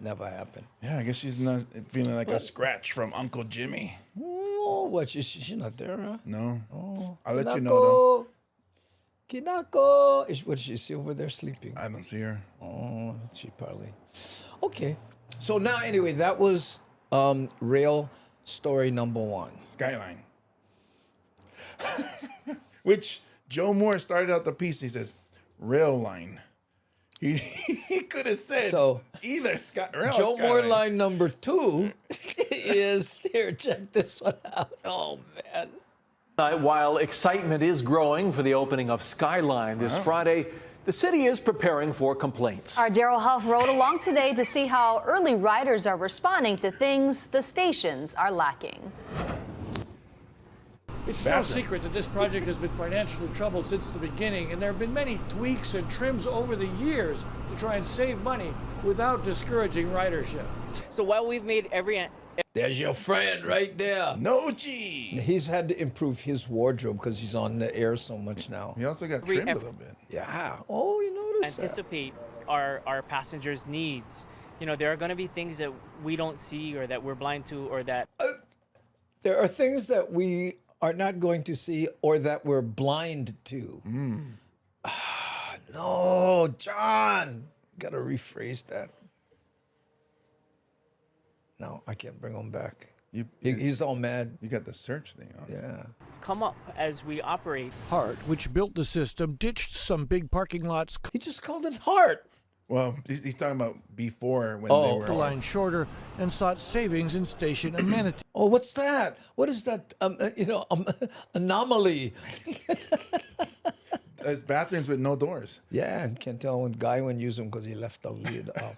B: never happened.
C: Yeah, I guess she's not feeling like a scratch from Uncle Jimmy.
B: Oh, what? She's not there, huh?
C: No.
B: Oh,
C: I'll let you know, though.
B: Kinako. Is she over there sleeping?
C: I don't see her.
B: Oh, she probably. Okay. So now, anyway, that was rail story number 1.
C: Skyline. Which Joe Moore started out the piece. He says, rail line. He could have said either rail
B: Joe
C: Skyline.
B: Moore line number 2 is there. Check this one out. Oh, man.
R: While excitement is growing for the opening of Skyline this Friday, the city is preparing for complaints.
S: Our Daryl Huff rode along today to see how early riders are responding to things the stations are lacking.
T: It's no secret that this project has been financially troubled since the beginning, and there have been many tweaks and trims over the years to try and save money without discouraging ridership.
U: So while we've made
B: There's your friend right there.
C: Noji.
B: He's had to improve his wardrobe because he's on the air so much now.
C: He also got trimmed a little bit.
B: Yeah. Oh, you noticed that.
U: Anticipate our passengers' needs. You know, there are going to be things that we don't see or that we're blind to or that...
B: There are things that we are not going to see or that we're blind to. No, John. Got to rephrase that. No, I can't bring him back. He's all mad.
C: You got the search thing on.
B: Yeah.
U: come up as we operate.
T: Hart, which built the system, ditched some big parking lots.
B: He just called it Hart.
C: Well, he's talking about before when they were
T: the line shorter and sought savings in station amenities.
B: Oh, what's that? What is that? Anomaly.
C: It's bathrooms with no doors.
B: Yeah, and can't tell when guy wouldn't use them because he left the lid up.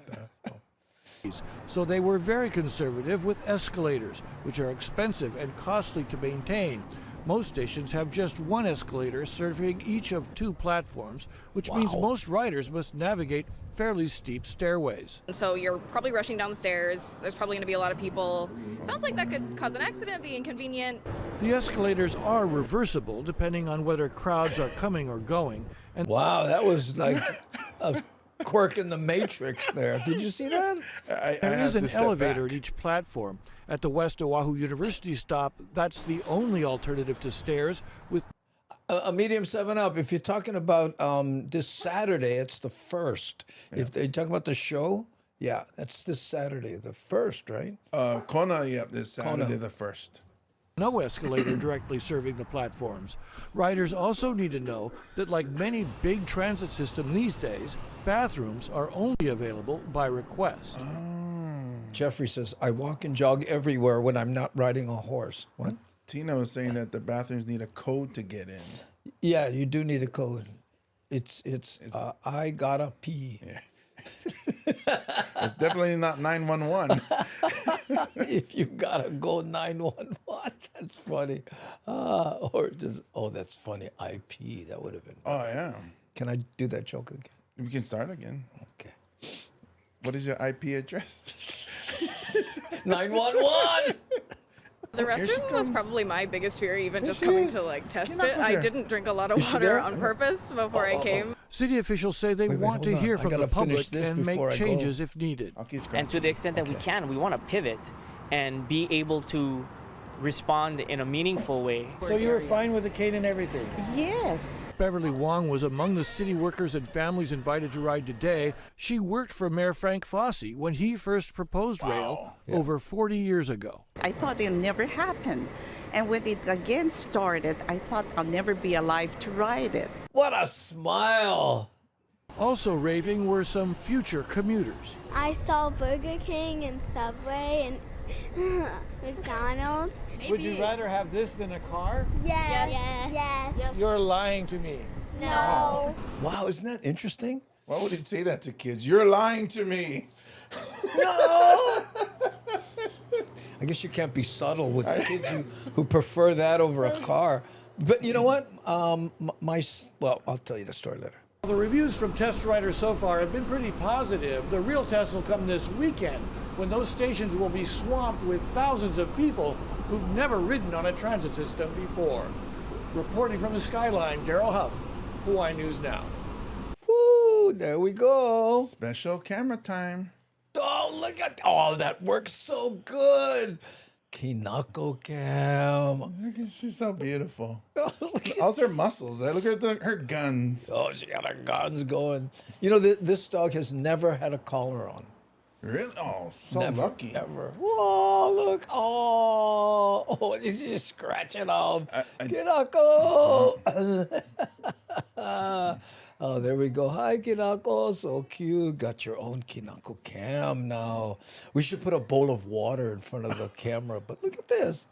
T: So they were very conservative with escalators, which are expensive and costly to maintain. Most stations have just one escalator serving each of two platforms, which means most riders must navigate fairly steep stairways.
V: And so you're probably rushing down the stairs. There's probably going to be a lot of people. Sounds like that could cause an accident, be inconvenient.
T: The escalators are reversible depending on whether crowds are coming or going. And
B: wow, that was like a quirk in the Matrix there. Did you see that?
T: There is an elevator at each platform. At the West Oahu University stop, that's the only alternative to stairs with
B: a medium 7-Up. If you're talking about this Saturday, it's the 1st. Yeah. If you're talking about the show, yeah, that's this Saturday, the 1st, right?
C: Kona, yeah, this Saturday, the 1st.
T: No escalator directly serving the platforms. Riders also need to know that like many big transit systems these days, bathrooms are only available by request.
B: Jeffrey says, I walk and jog everywhere when I'm not riding a horse. What?
C: Tina was saying that the bathrooms need a code to get in.
B: Yeah, you do need a code. It's I gotta pee.
C: Yeah. It's definitely not 911.
B: If you gotta go 911, that's funny. Or just, that's funny. IP, that would have been.
C: Oh, yeah.
B: Can I do that joke again?
C: We can start again.
B: Okay.
C: What is your IP address?
B: 911!
V: The restroom was probably my biggest fear, even just coming to like test it. I didn't drink a lot of water on purpose before I came.
T: City officials say they want to hear from the public and make changes if needed.
U: And to the extent that we can, we want to pivot and be able to respond in a meaningful way.
T: So you were fine with the cane and everything?
P: Yes.
T: Beverly Wong was among the city workers and families invited to ride today. She worked for Mayor Frank Fossey when he first proposed rail over 40 years ago.
A: I thought it'll never happen. And when it again started, I thought I'll never be alive to ride it.
B: What a smile!
T: Also raving were some future commuters.
D: I saw Burger King and Subway and McDonald's.
T: Would you rather have this than a car?
D: Yes. Yes.
T: You're lying to me.
D: No.
B: Wow, isn't that interesting?
C: Why would he say that to kids? You're lying to me.
B: No! I guess you can't be subtle with kids who prefer that over a car. But you know what? I'll tell you the story later.
T: The reviews from test riders so far have been pretty positive. The real test will come this weekend when those stations will be swamped with thousands of people who've never ridden on a transit system before. Reporting from the Skyline, Daryl Huff, Hawai'i News Now.
B: Woo, there we go.
C: Special camera time.
B: Oh, look at, that works so good. Kinako cam.
C: She's so beautiful. Also her muscles. Look at her guns.
B: Oh, she got her guns going. You know, this dog has never had a collar on.
C: Really? Oh, so
B: Never,
C: lucky.
B: Never. Whoa, look. Oh, he's just scratching off. Kinako. Oh, there we go. Hi, Kinako. So cute. Got your own Kinako cam now. We should put a bowl of water in front of the camera. But look at this.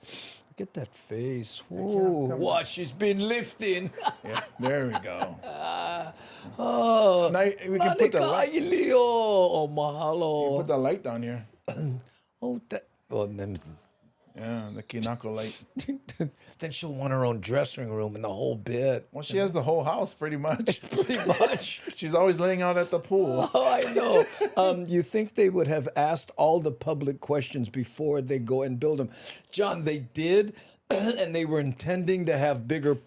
B: Look at that face. Whoa. What? She's been lifting.
C: Yeah, there we go.
B: Oh,
C: now we can put the light.
B: Oh, mahalo.
C: You put the light down here. Yeah, the Kinako light.
B: Then she'll want her own dressing room and the whole bit.
C: Well, she has the whole house pretty much.
B: Pretty much.
C: She's always laying out at the pool.
B: Oh, I know. You think they would have asked all the public questions before they go and build them? John, they did, and they were intending to have big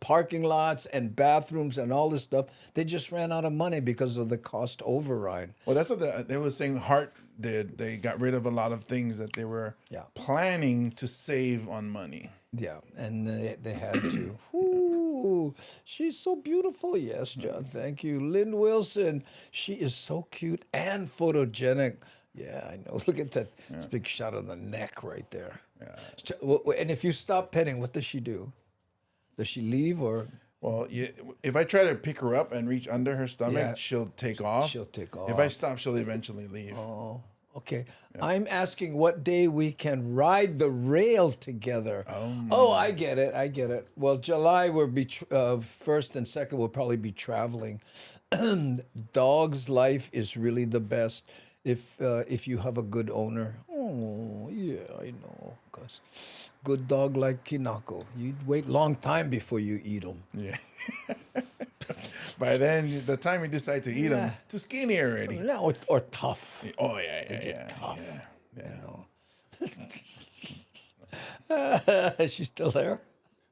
B: parking lots and bathrooms and all this stuff. They just ran out of money because of the cost override.
C: Well, that's what they were saying. Hart did. They got rid of a lot of things that they were planning to save on money.
B: Yeah, and they had to. Ooh, she's so beautiful. Yes, John, thank you. Lynn Wilson, she is so cute and photogenic. Yeah, I know. Look at that big shot of the neck right there. Yeah. And if you stop petting, what does she do? Does she leave or?
C: Well, if I try to pick her up and reach under her stomach, she'll take off.
B: She'll take off.
C: If I stop, she'll eventually leave.
B: Oh, okay. Yeah. I'm asking what day we can ride the rail together. Oh, I get it. Well, July will be 1st and 2nd. We'll probably be traveling. Dog's life is really the best if you have a good owner. Oh, yeah, I know. 'Cause good dog like Kinako, you'd wait long time before you eat them.
C: Yeah. By then, the time you decide to eat them, too skinny already.
B: No, or tough.
C: Oh, yeah.
B: Tough. You know. She's still there?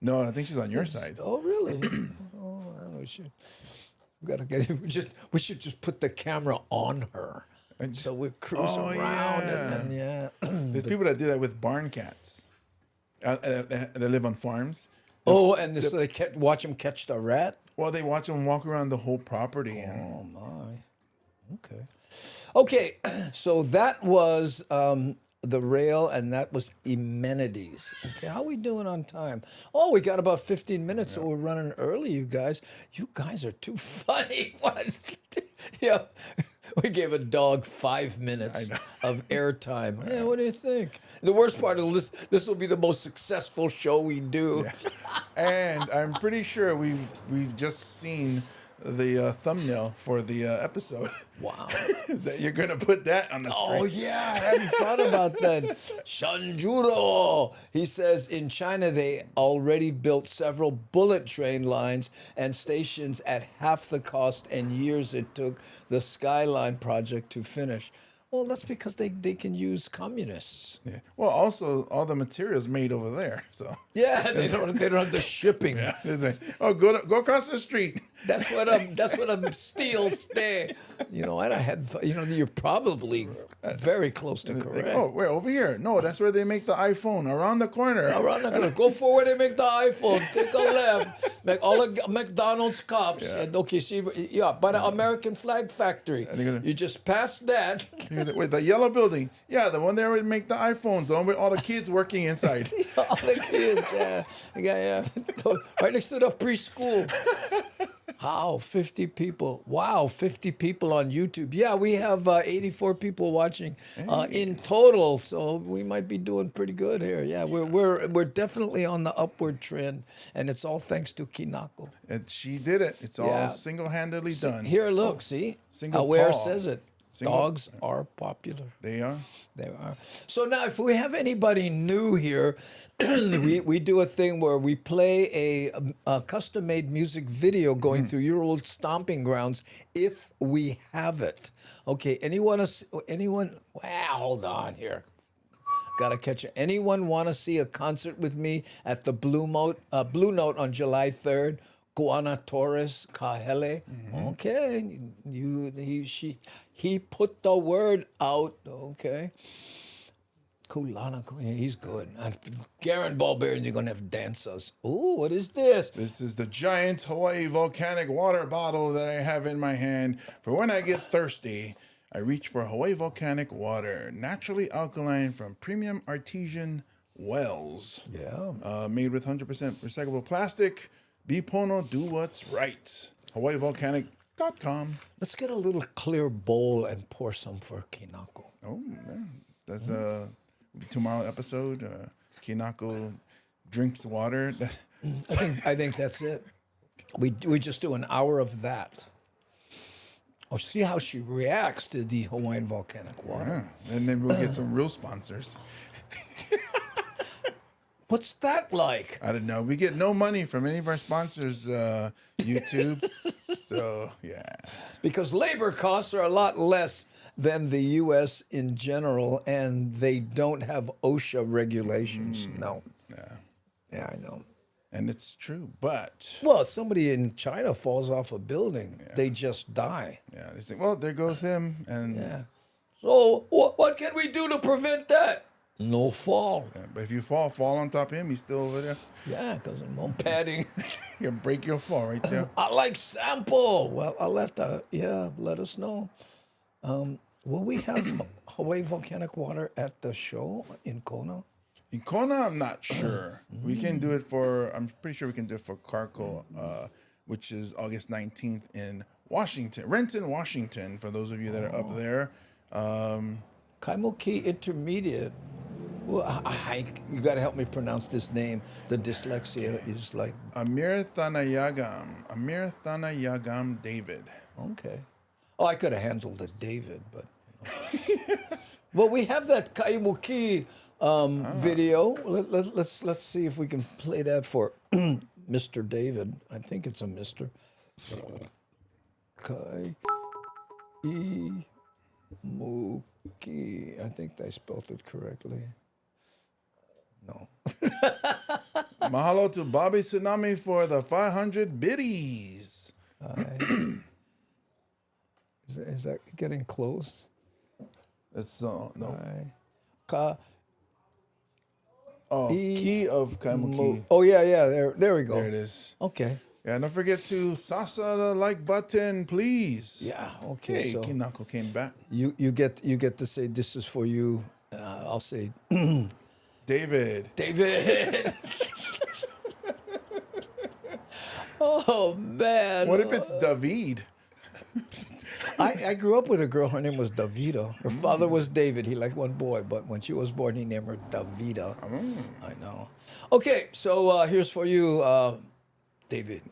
C: No, I think she's on your side.
B: Oh, really? Oh, I don't know. We should just put the camera on her. So we cruise around and then,
C: There's people that do that with barn cats. They live on farms.
B: So they watch them catch the rat?
C: Well, they watch them walk around the whole property.
B: Oh, my. Okay, so that was the rail, and that was amenities. Okay, how are we doing on time? Oh, we got about 15 minutes, so we're running early, you guys. You guys are too funny. What? Yeah. We gave a dog 5 minutes of airtime. Yeah, what do you think? The worst part of this will be the most successful show we do.
C: And I'm pretty sure we've just seen the thumbnail for the episode.
B: Wow.
C: That you're going to put that on the screen.
B: Oh, yeah, I hadn't thought about that. Shanjuro. He says in China they already built several bullet train lines and stations at half the cost and years it took the Skyline project to finish. Well, that's because they can use communists.
C: Yeah. Well, also all the materials made over there. So
B: yeah, they don't have the shipping.
C: Yeah. Like, oh, go across the street.
B: That's what I'm steel stay. And I had you're probably very close to correct.
C: Oh, we're over here. No, that's where they make the iPhone. Around the corner.
B: Around the corner. Go for where they make the iPhone. Take a left. Make all the McDonald's cops.
C: Yeah.
B: And by the American Flag Factory. You just pass that.
C: Wait, the yellow building. Yeah, the one there where they make the iPhones, the one with all the kids working inside.
B: All the kids, yeah. Right next to the preschool. How? 50 people. Wow, 50 people on YouTube. Yeah, we have 84 people watching in total, so we might be doing pretty good here. Yeah, we're definitely on the upward trend, and it's all thanks to Kinako.
C: And she did it. It's all single-handedly done.
B: Here, look, see?
C: Single
B: Aware
C: paw.
B: says it. Dogs are popular.
C: They are?
B: They are. So now if we have anybody new here, we do a thing where we play a custom-made music video going through your old stomping grounds if we have it. Okay, anyone, hold on here. Gotta catch it. Anyone want to see a concert with me at the Blue Note on July 3rd? Guana Torres, Kahele. Okay, he put the word out. Okay. Kulana, he's good. Garen Ballbearings, you're gonna have dancers. Ooh, what is this?
C: This is the giant Hawaii volcanic water bottle that I have in my hand for when I get thirsty. I reach for Hawaii volcanic water, naturally alkaline from premium artesian wells.
B: Yeah.
C: Made with 100% recyclable plastic. Bipono, do what's right. HawaiiVolcanic.com.
B: Let's get a little clear bowl and pour some for Kinako.
C: Oh, man. That's tomorrow episode. Kinako drinks water.
B: I think that's it. We just do an hour of that. Oh, see how she reacts to the Hawaiian volcanic water.
C: Yeah. And then we'll get some real sponsors.
B: What's that like?
C: I don't know. We get no money from any of our sponsors, YouTube. So, yeah.
B: Because labor costs are a lot less than the U.S. in general, and they don't have OSHA regulations. No. Yeah, I know.
C: And it's true, but...
B: Well, somebody in China falls off a building, they just die.
C: Yeah, they say, well, there goes him. And
B: yeah. So what can we do to prevent that? No fall.
C: Yeah, but if you fall on top of him, he's still over there.
B: Yeah, because I'm on padding.
C: You'll break your fall right there.
B: I like sample. Well, I'll let us know. Will we have Hawaii volcanic water at the show in Kona?
C: In Kona, I'm not sure. We can do it I'm pretty sure we can do it for Carco, which is August 19th in Washington, Renton, Washington, for those of you that are up there.
B: Kaimuki Intermediate. Well, you got to help me pronounce this name. The dyslexia is like...
C: Amir Thanayagam David.
B: Okay. Oh, I could have handled the David, but... Well, we have that Kaimuki video. Let's see if we can play that for Mr. David. I think it's a Mr. Kaimuki. I think I spelled it correctly. No.
C: Mahalo to Bobby Tsunami for the 500 biddies.
B: Is that getting close?
C: It's no.
B: Key
C: Key of Kaimuki.
B: Oh yeah. There we go.
C: There it is.
B: Okay.
C: Yeah, don't forget to Sasa the like button, please.
B: Yeah. Okay.
C: Hey,
B: So
C: Kinako came back.
B: you get to say this is for you. I'll say
C: David.
B: Oh man.
C: What if it's David?
B: I grew up with a girl. Her name was Davida. Her father was David. He liked one boy, but when she was born, he named her Davida. I know. Okay, so here's for you, David.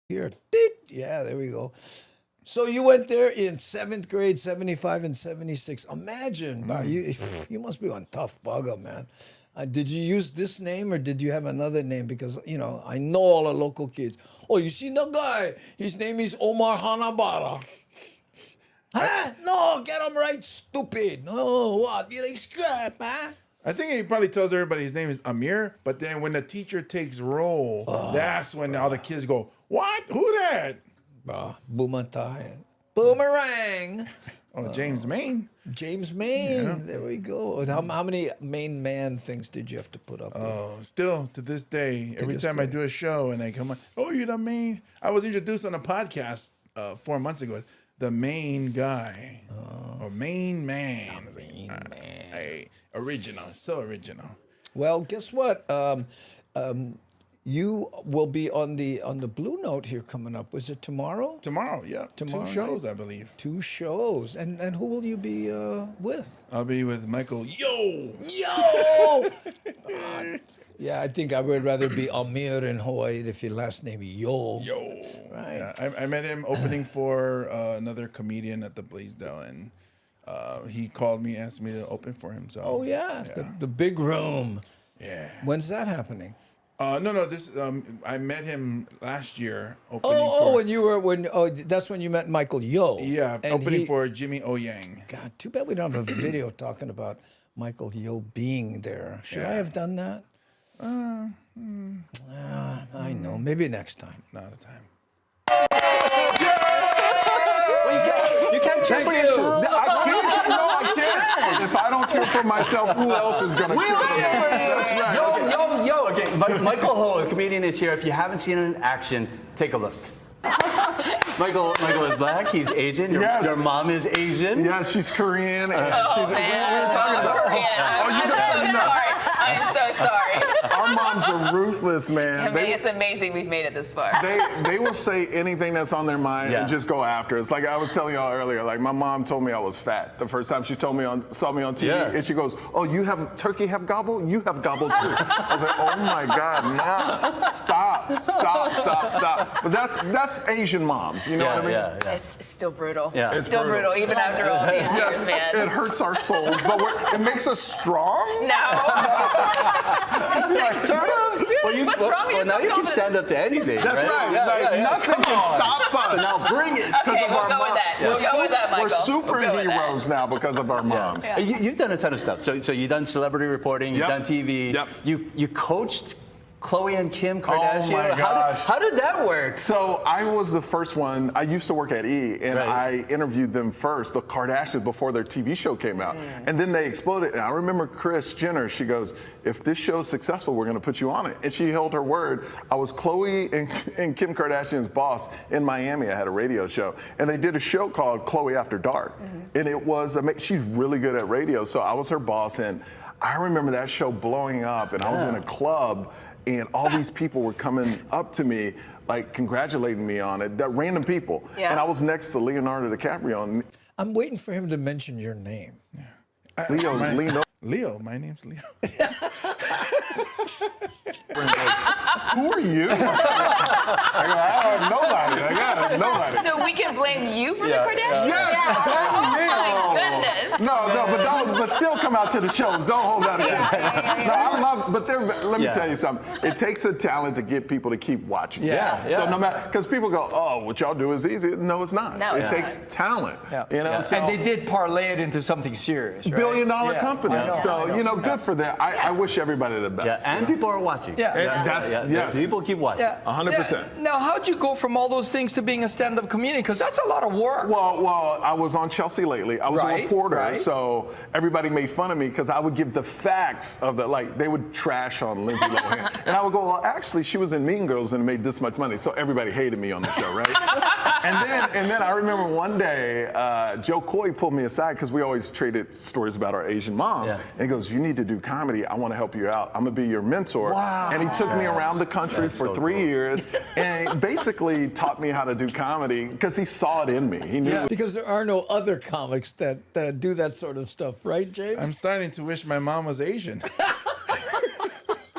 B: Here, yeah, there we go. So you went there in 7th grade, 75 and 76. Imagine, you must be one tough bugger, man. Did you use this name or did you have another name? Because, you know, I know all the local kids. Oh, you see the guy? His name is Omar Hanabara. Huh? No, get him right, stupid. No, what? You like scrap, huh?
C: I think he probably tells everybody his name is Amir, but then when the teacher takes roll, that's when all the kids go, what? Who that?
B: Bumatai. Boomerang.
C: Oh, James Maine.
B: James Maine.
C: Yeah.
B: There we go. How many Maine man things did you have to put up with?
C: Oh, still to this day, every time I do a show and I come on, oh, you're the Maine. I was introduced on a podcast 4 months ago. The Maine guy. Or Maine man. Maine man. Original. So original.
B: Well, guess what? You will be on the Blue Note here coming up. Was it tomorrow?
C: Tomorrow, yeah.
B: Tomorrow
C: 2 shows,
B: night?
C: I believe.
B: 2 shows. And who will you be with?
C: I'll be with Michael. Yo!
B: Yeah, I think I would rather be Amir in Hawaii if your last name is Yo. Right.
C: Yeah, I met him opening for another comedian at the Blaisdell, and he called me, asked me to open for him. So.
B: Oh yeah. The big room.
C: Yeah.
B: When's that happening?
C: No. This I met him last year opening.
B: That's when you met Michael Yo.
C: Yeah,
B: and
C: opening for Jimmy O Yang.
B: God, too bad we don't have a video talking about Michael Yo being there. Should I have done that? I know. Maybe next time.
C: Not a time.
R: You can't cheer for yourself.
F: I can't. If I don't cheer for myself, who else is going to cheer for me? That's right.
G: Yo. Okay, Michael Ho, a comedian, is here. If you haven't seen him in action, take a look. Michael is black. He's Asian. Your mom is Asian.
F: Yes, she's Korean. And
G: Oh,
F: she's,
G: man.
F: What are you talking about?
W: I'm so sorry. I'm so sorry.
F: Our moms are ruthless, man.
W: It's amazing we've made it this far.
F: They will say anything that's on their mind and just go after. It's like I was telling y'all earlier. Like my mom told me I was fat the first time she saw me on TV, and she goes, "Oh, you have turkey have gobble? You have gobble too." I was like, "Oh my God, Mom, stop!" But that's Asian moms. You know what I mean?
W: Yeah. It's still brutal.
F: Yeah.
W: It's still brutal even after all these years, man.
F: It hurts our souls, but it makes us strong.
W: No.
G: Sort of.
W: What's wrong with your
G: now you can
W: self-confidence?
G: stand up to anything.
F: That's right. Nothing can stop us.
G: So now bring it.
W: Okay, we'll go with that. We'll go with that, Michael.
F: We're superheroes now because of our moms.
G: Yeah. You've done a ton of stuff. So you've done celebrity reporting. You've done TV.
F: Yep.
G: You coached Khloe and Kim Kardashian.
F: Oh my gosh.
G: How did that work?
F: So I was the first one. I used to work at E, and I interviewed them first, the Kardashians, before their TV show came out. And then they exploded. And I remember Kris Jenner, she goes, "If this show's successful, we're going to put you on it." And she held her word. I was Khloe and Kim Kardashian's boss in Miami. I had a radio show. And they did a show called Khloe After Dark. And it was amazing. She's really good at radio. So I was her boss. And I remember that show blowing up. And I was in a club. And all these people were coming up to me, like congratulating me on it. That random people.
W: Yeah.
F: And I was next to Leonardo DiCaprio.
B: I'm waiting for him to mention your name.
F: Leo.
C: Leo. My name's Leo.
F: Who are you? I have nobody. I got nobody.
W: So we can blame you for the Kardashians?
F: Yes.
W: Oh my goodness.
F: No, but still come out to the shows. Don't hold that against. No, I love. But let me tell you something. It takes a talent to get people to keep watching. So no matter, because people go, "Oh, what y'all do is easy." No, it's not.
W: No.
F: It takes talent. You know. So,
X: and they did parlay it into something serious. Right?
F: billion-dollar company. So good for them. I wish everybody the best.
G: Yeah, and people are watching.
F: Yes.
G: People keep watching.
F: 100%.
X: Now, how'd you go from all those things to being a stand-up comedian? Because that's a lot of work.
F: Well, I was on Chelsea lately. I was a reporter, so everybody made fun of me because I would give the facts of they would trash on Lindsay Lohan. And I would go, well, actually, she was in Mean Girls and made this much money. So everybody hated me on the show, right? and then I remember one day, Joe Coy pulled me aside because we always traded stories about our Asian moms. And he goes, "You need to do comedy. I want to help you out. I'm going to be your mentor."
X: Wow.
F: And he took me around the country for 3 years and he basically taught me how to do comedy because he saw it in me. He knew.
B: Because there are no other comics that do that sort of stuff, right, James?
C: I'm starting to wish my mom was Asian.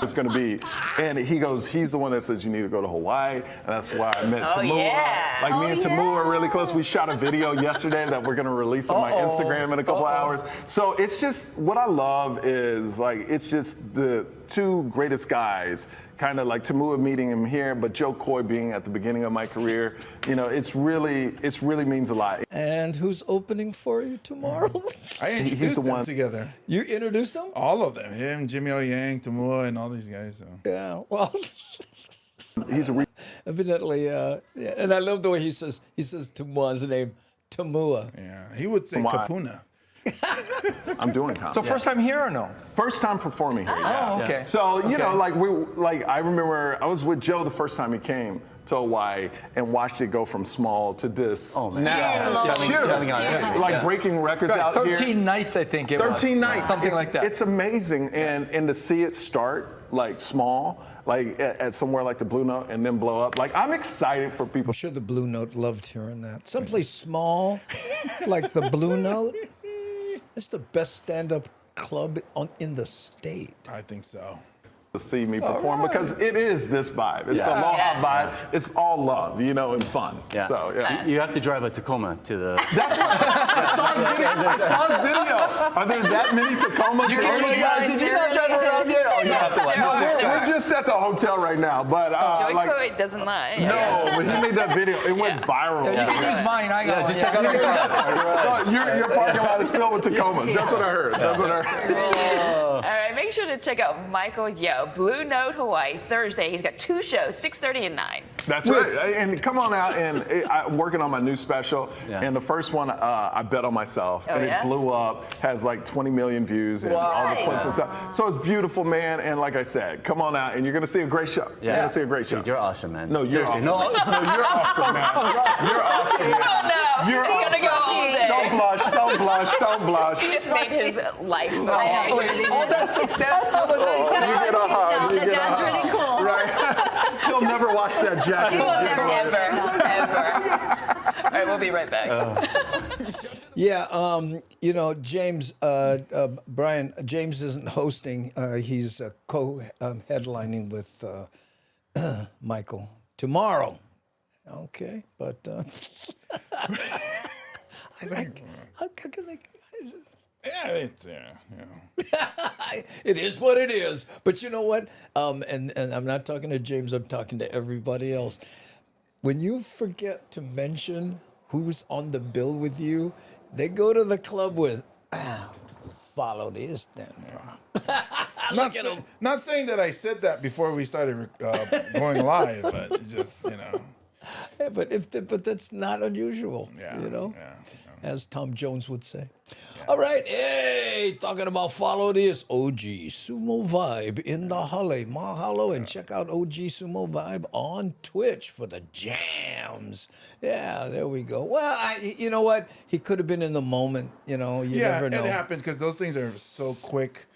F: It's going to be, and he goes, he's the one that says you need to go to Hawaii, and that's why I met Tamua.
W: Yeah.
F: Like me and Tamua are really close. We shot a video yesterday that we're going to release on my Instagram in a couple hours. So it's just, what I love is it's just the two greatest guys, kind of like Tamua meeting him here, but Joe Coy being at the beginning of my career. It really means a lot.
B: And who's opening for you tomorrow?
C: I introduced them together.
B: You introduced them?
C: All of them. Him, Jimmy O Yang, Tamua, and all these guys. So.
B: Yeah, well,
F: he's a
B: evidently, and I love the way he says Tamua's name, Tamua.
C: Yeah, he would say
F: Why?
C: kapuna.
F: I'm doing comedy.
X: So first time here or no?
F: First time performing here.
X: Oh, okay.
F: So you know,
X: Okay.
F: I remember I was with Joe the first time he came to Hawaii and watched it go from small to this.
G: Oh, man.
F: Now,
G: Selling out everywhere.
F: like breaking records
X: Right,
F: out
X: 13
F: here.
X: nights, I think it was.
F: 13 nights.
X: Something
F: It's-
X: like that.
F: It's amazing, and to see it start like small, like at somewhere like the Blue Note, and then blow up. Like I'm excited for people.
B: I'm sure the Blue Note loved hearing that. Someplace small, like the Blue Note. It's the best stand-up club in the state.
C: I think so.
F: To see me perform because it is this vibe. It's the Aloha vibe. It's all love, you know, and fun.
G: Yeah.
F: So yeah.
G: You have to drive a Tacoma to the.
F: That's what I saw his video. I saw his video. Are there that many Tacomas?
X: Did you not drive around yet? Oh, you have to like.
F: We're just at the hotel right now, but
W: Joy doesn't lie.
F: No, but he made that video. It went viral.
X: Yeah, you can use mine. I got
G: just
X: one.
G: check out our
F: No, your parking lot is filled with Tacomas. That's what I heard. That's what I heard.
W: All right, make sure to check out Michael Yo, Blue Note Hawaii, Thursday. He's got 2 shows, 6:30 and 9.
F: That's right. And come on out, and I'm working on my new special.
G: Yeah.
F: And the first one, I bet on myself, and
W: yeah?
F: it blew up. Has like 20 million views and
X: Wow.
F: all the
W: Nice.
F: clips and stuff. So it's beautiful, man. And like I said, come on out, and you're gonna see a great show. You're gonna see a great show.
G: Dude, you're awesome, man.
F: No, you're
G: Seriously,
F: awesome. No, you're awesome, man. You're awesome, man.
W: Oh no,
F: You're
W: he's gonna go
F: awesome.
W: all day.
F: Don't blush. Don't blush. Don't blush.
W: He just made his life.
X: Wait, all that success still
F: You get a hug. You get a
S: That's
F: hug.
S: really cool.
F: Right? He'll never wash that jacket.
W: Ever. All right, we'll be right back.
B: Yeah, you know, James, Brian, James isn't hosting. He's co-headlining with Michael tomorrow. Okay, but it is what it is. But you know what? And I'm not talking to James. I'm talking to everybody else. When you forget to mention who's on the bill with you, they go to the club with, follow this then, bro.
C: Not saying that I said that before we started going live, but it just, you know.
B: Yeah, but that's not unusual,
C: Yeah,
B: you know,
C: yeah.
B: as Tom Jones would say. All right, hey, talking about follow this, OG Sumo Vibe in the Hale. Mahalo, and check out OG Sumo Vibe on Twitch for the jams. Yeah, there we go. Well, you know what? He could have been in the moment, you know, you never know.
C: It happens because those things are so quick.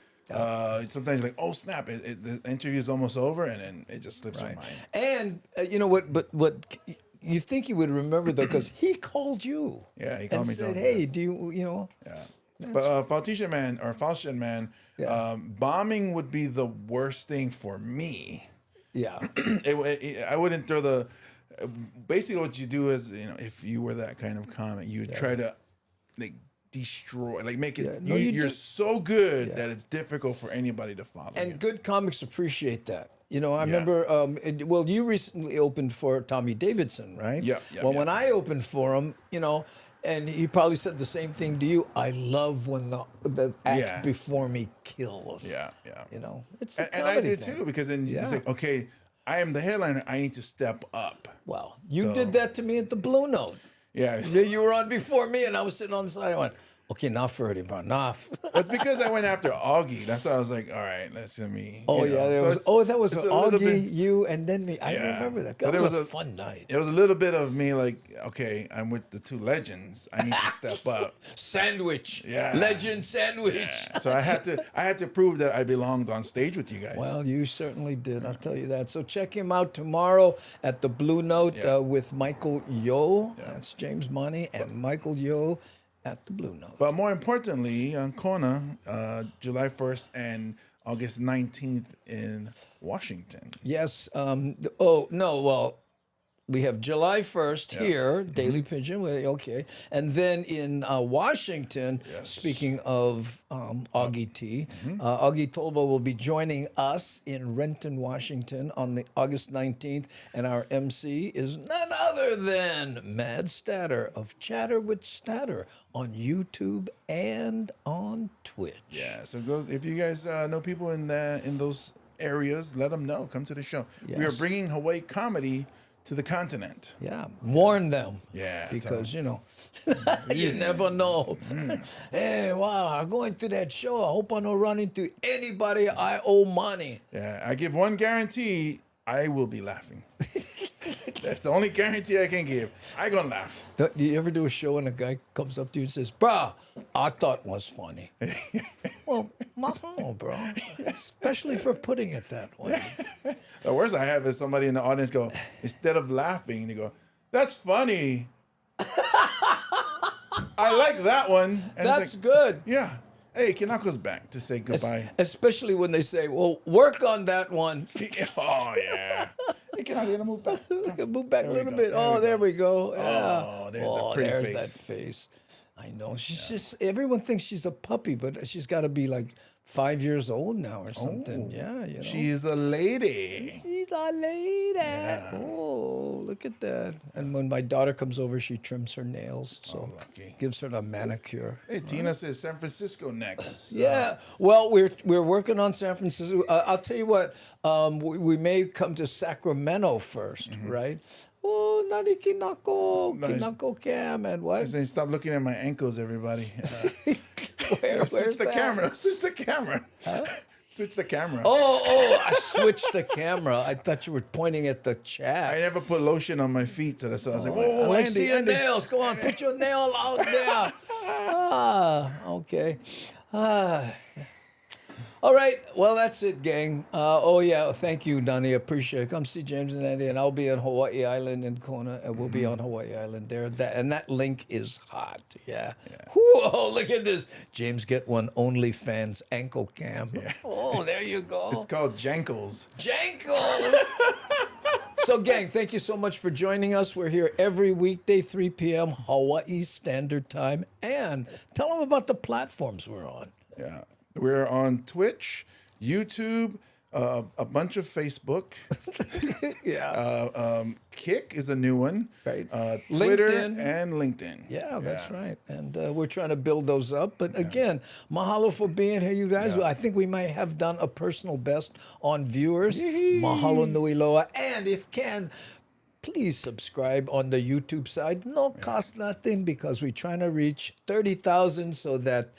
C: Sometimes like, oh snap, the interview is almost over, and then it just slips your mind.
B: And you know what? But you think he would remember though, because he called you.
C: Yeah, he called
B: and
C: me.
B: said, "Hey, do you know?"
C: Yeah. But Faustin Man, bombing would be the worst thing for me.
B: Yeah.
C: I wouldn't throw the. Basically, what you do is, you know, if you were that kind of comic, you would try to like destroy, like make it. You're so good that it's difficult for anybody to follow.
B: And good comics appreciate that. You know, I remember, well, you recently opened for Tommy Davidson, right?
C: Yeah.
B: Well, when I opened for him, you know, and he probably said the same thing to you. I love when the act before me kills.
C: Yeah.
B: You know, it's a
C: and I
B: comedy
C: did
B: thing.
C: too, because then it's like, okay, I am the headliner. I need to step up.
B: Well, you did that to me at the Blue Note.
C: Yeah.
B: You were on before me, and I was sitting on the side. I went, okay, not Freddie, bro, not.
C: It's because I went after Augie. That's why I was like, all right, let's see me.
B: Oh,
C: you know.
B: yeah. That was
C: it's a little
B: Augie,
C: bit-
B: you, and then me. I
C: Yeah.
B: remember that.
C: So
B: That
C: there
B: was a
C: was a-
B: fun night.
C: It was a little bit of me like, okay, I'm with the two legends. I need to step up.
B: Sandwich.
C: Yeah.
B: Legend sandwich.
C: Yeah. So I had to prove that I belonged on stage with you guys.
B: Well, you certainly did. I'll tell you that. So check him out tomorrow at the Blue Note with Michael Yo. That's James Money and Michael Yo at the Blue Note.
C: But more importantly, on Kona, July 1st and August 19th in Washington.
B: Yes. We have July 1st here, Daily Pigeon. Okay. And then in Washington, speaking of Augie T, Augie Tolbo will be joining us in Renton, Washington on the August 19th. And our MC is none other than Mad Statter of Chatter with Statter on YouTube and on Twitch.
C: Yeah, so if you guys know people in those areas, let them know. Come to the show. We are
B: Yes.
C: bringing Hawaii comedy to the continent.
B: Yeah, warn them.
C: Yeah,
B: because you know, you never know. Hey, wow, I'm going to that show. I hope I don't run into anybody I owe money.
C: Yeah, I give one guarantee: I will be laughing. That's the only guarantee I can give. I gonna laugh.
B: Do you ever do a show and a guy comes up to you and says, "Bro, I thought was funny." Well, no, bro. Especially for putting it that way.
C: The worst I have is somebody in the audience go, instead of laughing, they go, "That's funny." I like that one. And
B: That's
C: like,
B: good.
C: Yeah. Hey, Kinako's back to say goodbye.
B: Especially when they say, "Well, work on that one."
C: Oh yeah. Hey, Kinako, move back.
B: Move back a little bit. There we go. Yeah.
C: Oh, there's the pretty
B: there's
C: face.
B: that face. I know. She's just, everyone thinks she's a puppy, but she's got to be like 5 years old now or something. Yeah, you know.
C: She's a lady.
B: She's a lady.
C: Yeah.
B: Oh, look at that. And when my daughter comes over, she trims her nails. So gives her the manicure.
C: Hey, Tina says San Francisco next.
B: Yeah. Well, we're working on San Francisco. I'll tell you what. We may come to Sacramento first, right? Oh, nani Kinako Cam, and what?
C: I say, stop looking at my ankles, everybody.
B: Where's
C: switch the
B: that?
C: camera. Switch the camera.
B: Huh?
C: Switch the camera.
B: Oh, I switched the camera. I thought you were pointing at the chat.
C: I never put lotion on my feet, so that's why I was like,
B: I like
C: Andy,
B: seeing your
C: Andy.
B: nails. Go on, put your nail out there. Okay. All right. Well, that's it, gang. Thank you, Donnie. Appreciate it. Come see James and Andy, and I'll be on Hawai'i Island in Kona, and we'll be on Hawai'i Island there. That link is hot. Yeah. Whoa, look at this. James, get one OnlyFans ankle cam. Yeah. Oh, there you go.
C: It's called Jankles.
B: Jankles. So, gang, thank you so much for joining us. We're here every weekday, 3 p.m. Hawaii Standard Time. And tell them about the platforms we're on.
C: Yeah. We're on Twitch, YouTube, a bunch of Facebook. Kick is a new one.
B: Right.
C: Twitter
B: LinkedIn.
C: and LinkedIn.
B: Yeah, that's right. And we're trying to build those up. But again, mahalo for being here, you guys. I think we might have done a personal best on viewers. Mahalo nui loa. And if can, please subscribe on the YouTube side. No cost nothing, because we're trying to reach 30,000 so that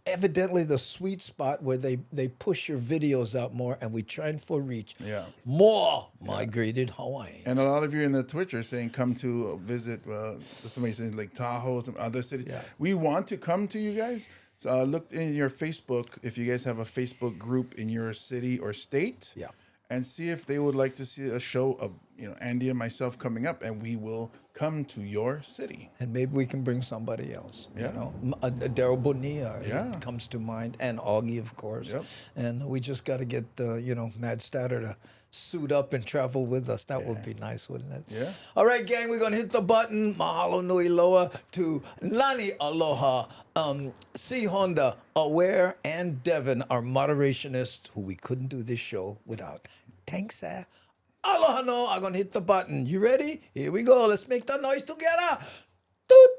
B: evidently the sweet spot where they push your videos out more, and we're trying for reach.
C: Yeah.
B: More migrated Hawaii.
C: And a lot of you in the Twitch are saying come to visit, somebody saying like Tahoe, some other cities.
B: Yeah.
C: We want to come to you guys. So look in your Facebook, if you guys have a Facebook group in your city or state.
B: Yeah.
C: And see if they would like to see a show of, Andy and myself coming up, and we will come to your city.
B: And maybe we can bring somebody else.
C: Yeah.
B: Daryl Bonilla
C: Yeah.
B: comes to mind, and Augie, of course.
C: Yep.
B: And we just got to get, Mad Statter to suit up and travel with us. That would be nice, wouldn't it?
C: Yeah.
B: All right, gang, we're going to hit the button. Mahalo nui loa to Nani Aloha, C. Honda, Aware, and Devin, our moderationists, who we couldn't do this show without. Thanks, sir. Aloha no, I'm going to hit the button. You ready? Here we go. Let's make the noise together. Toot.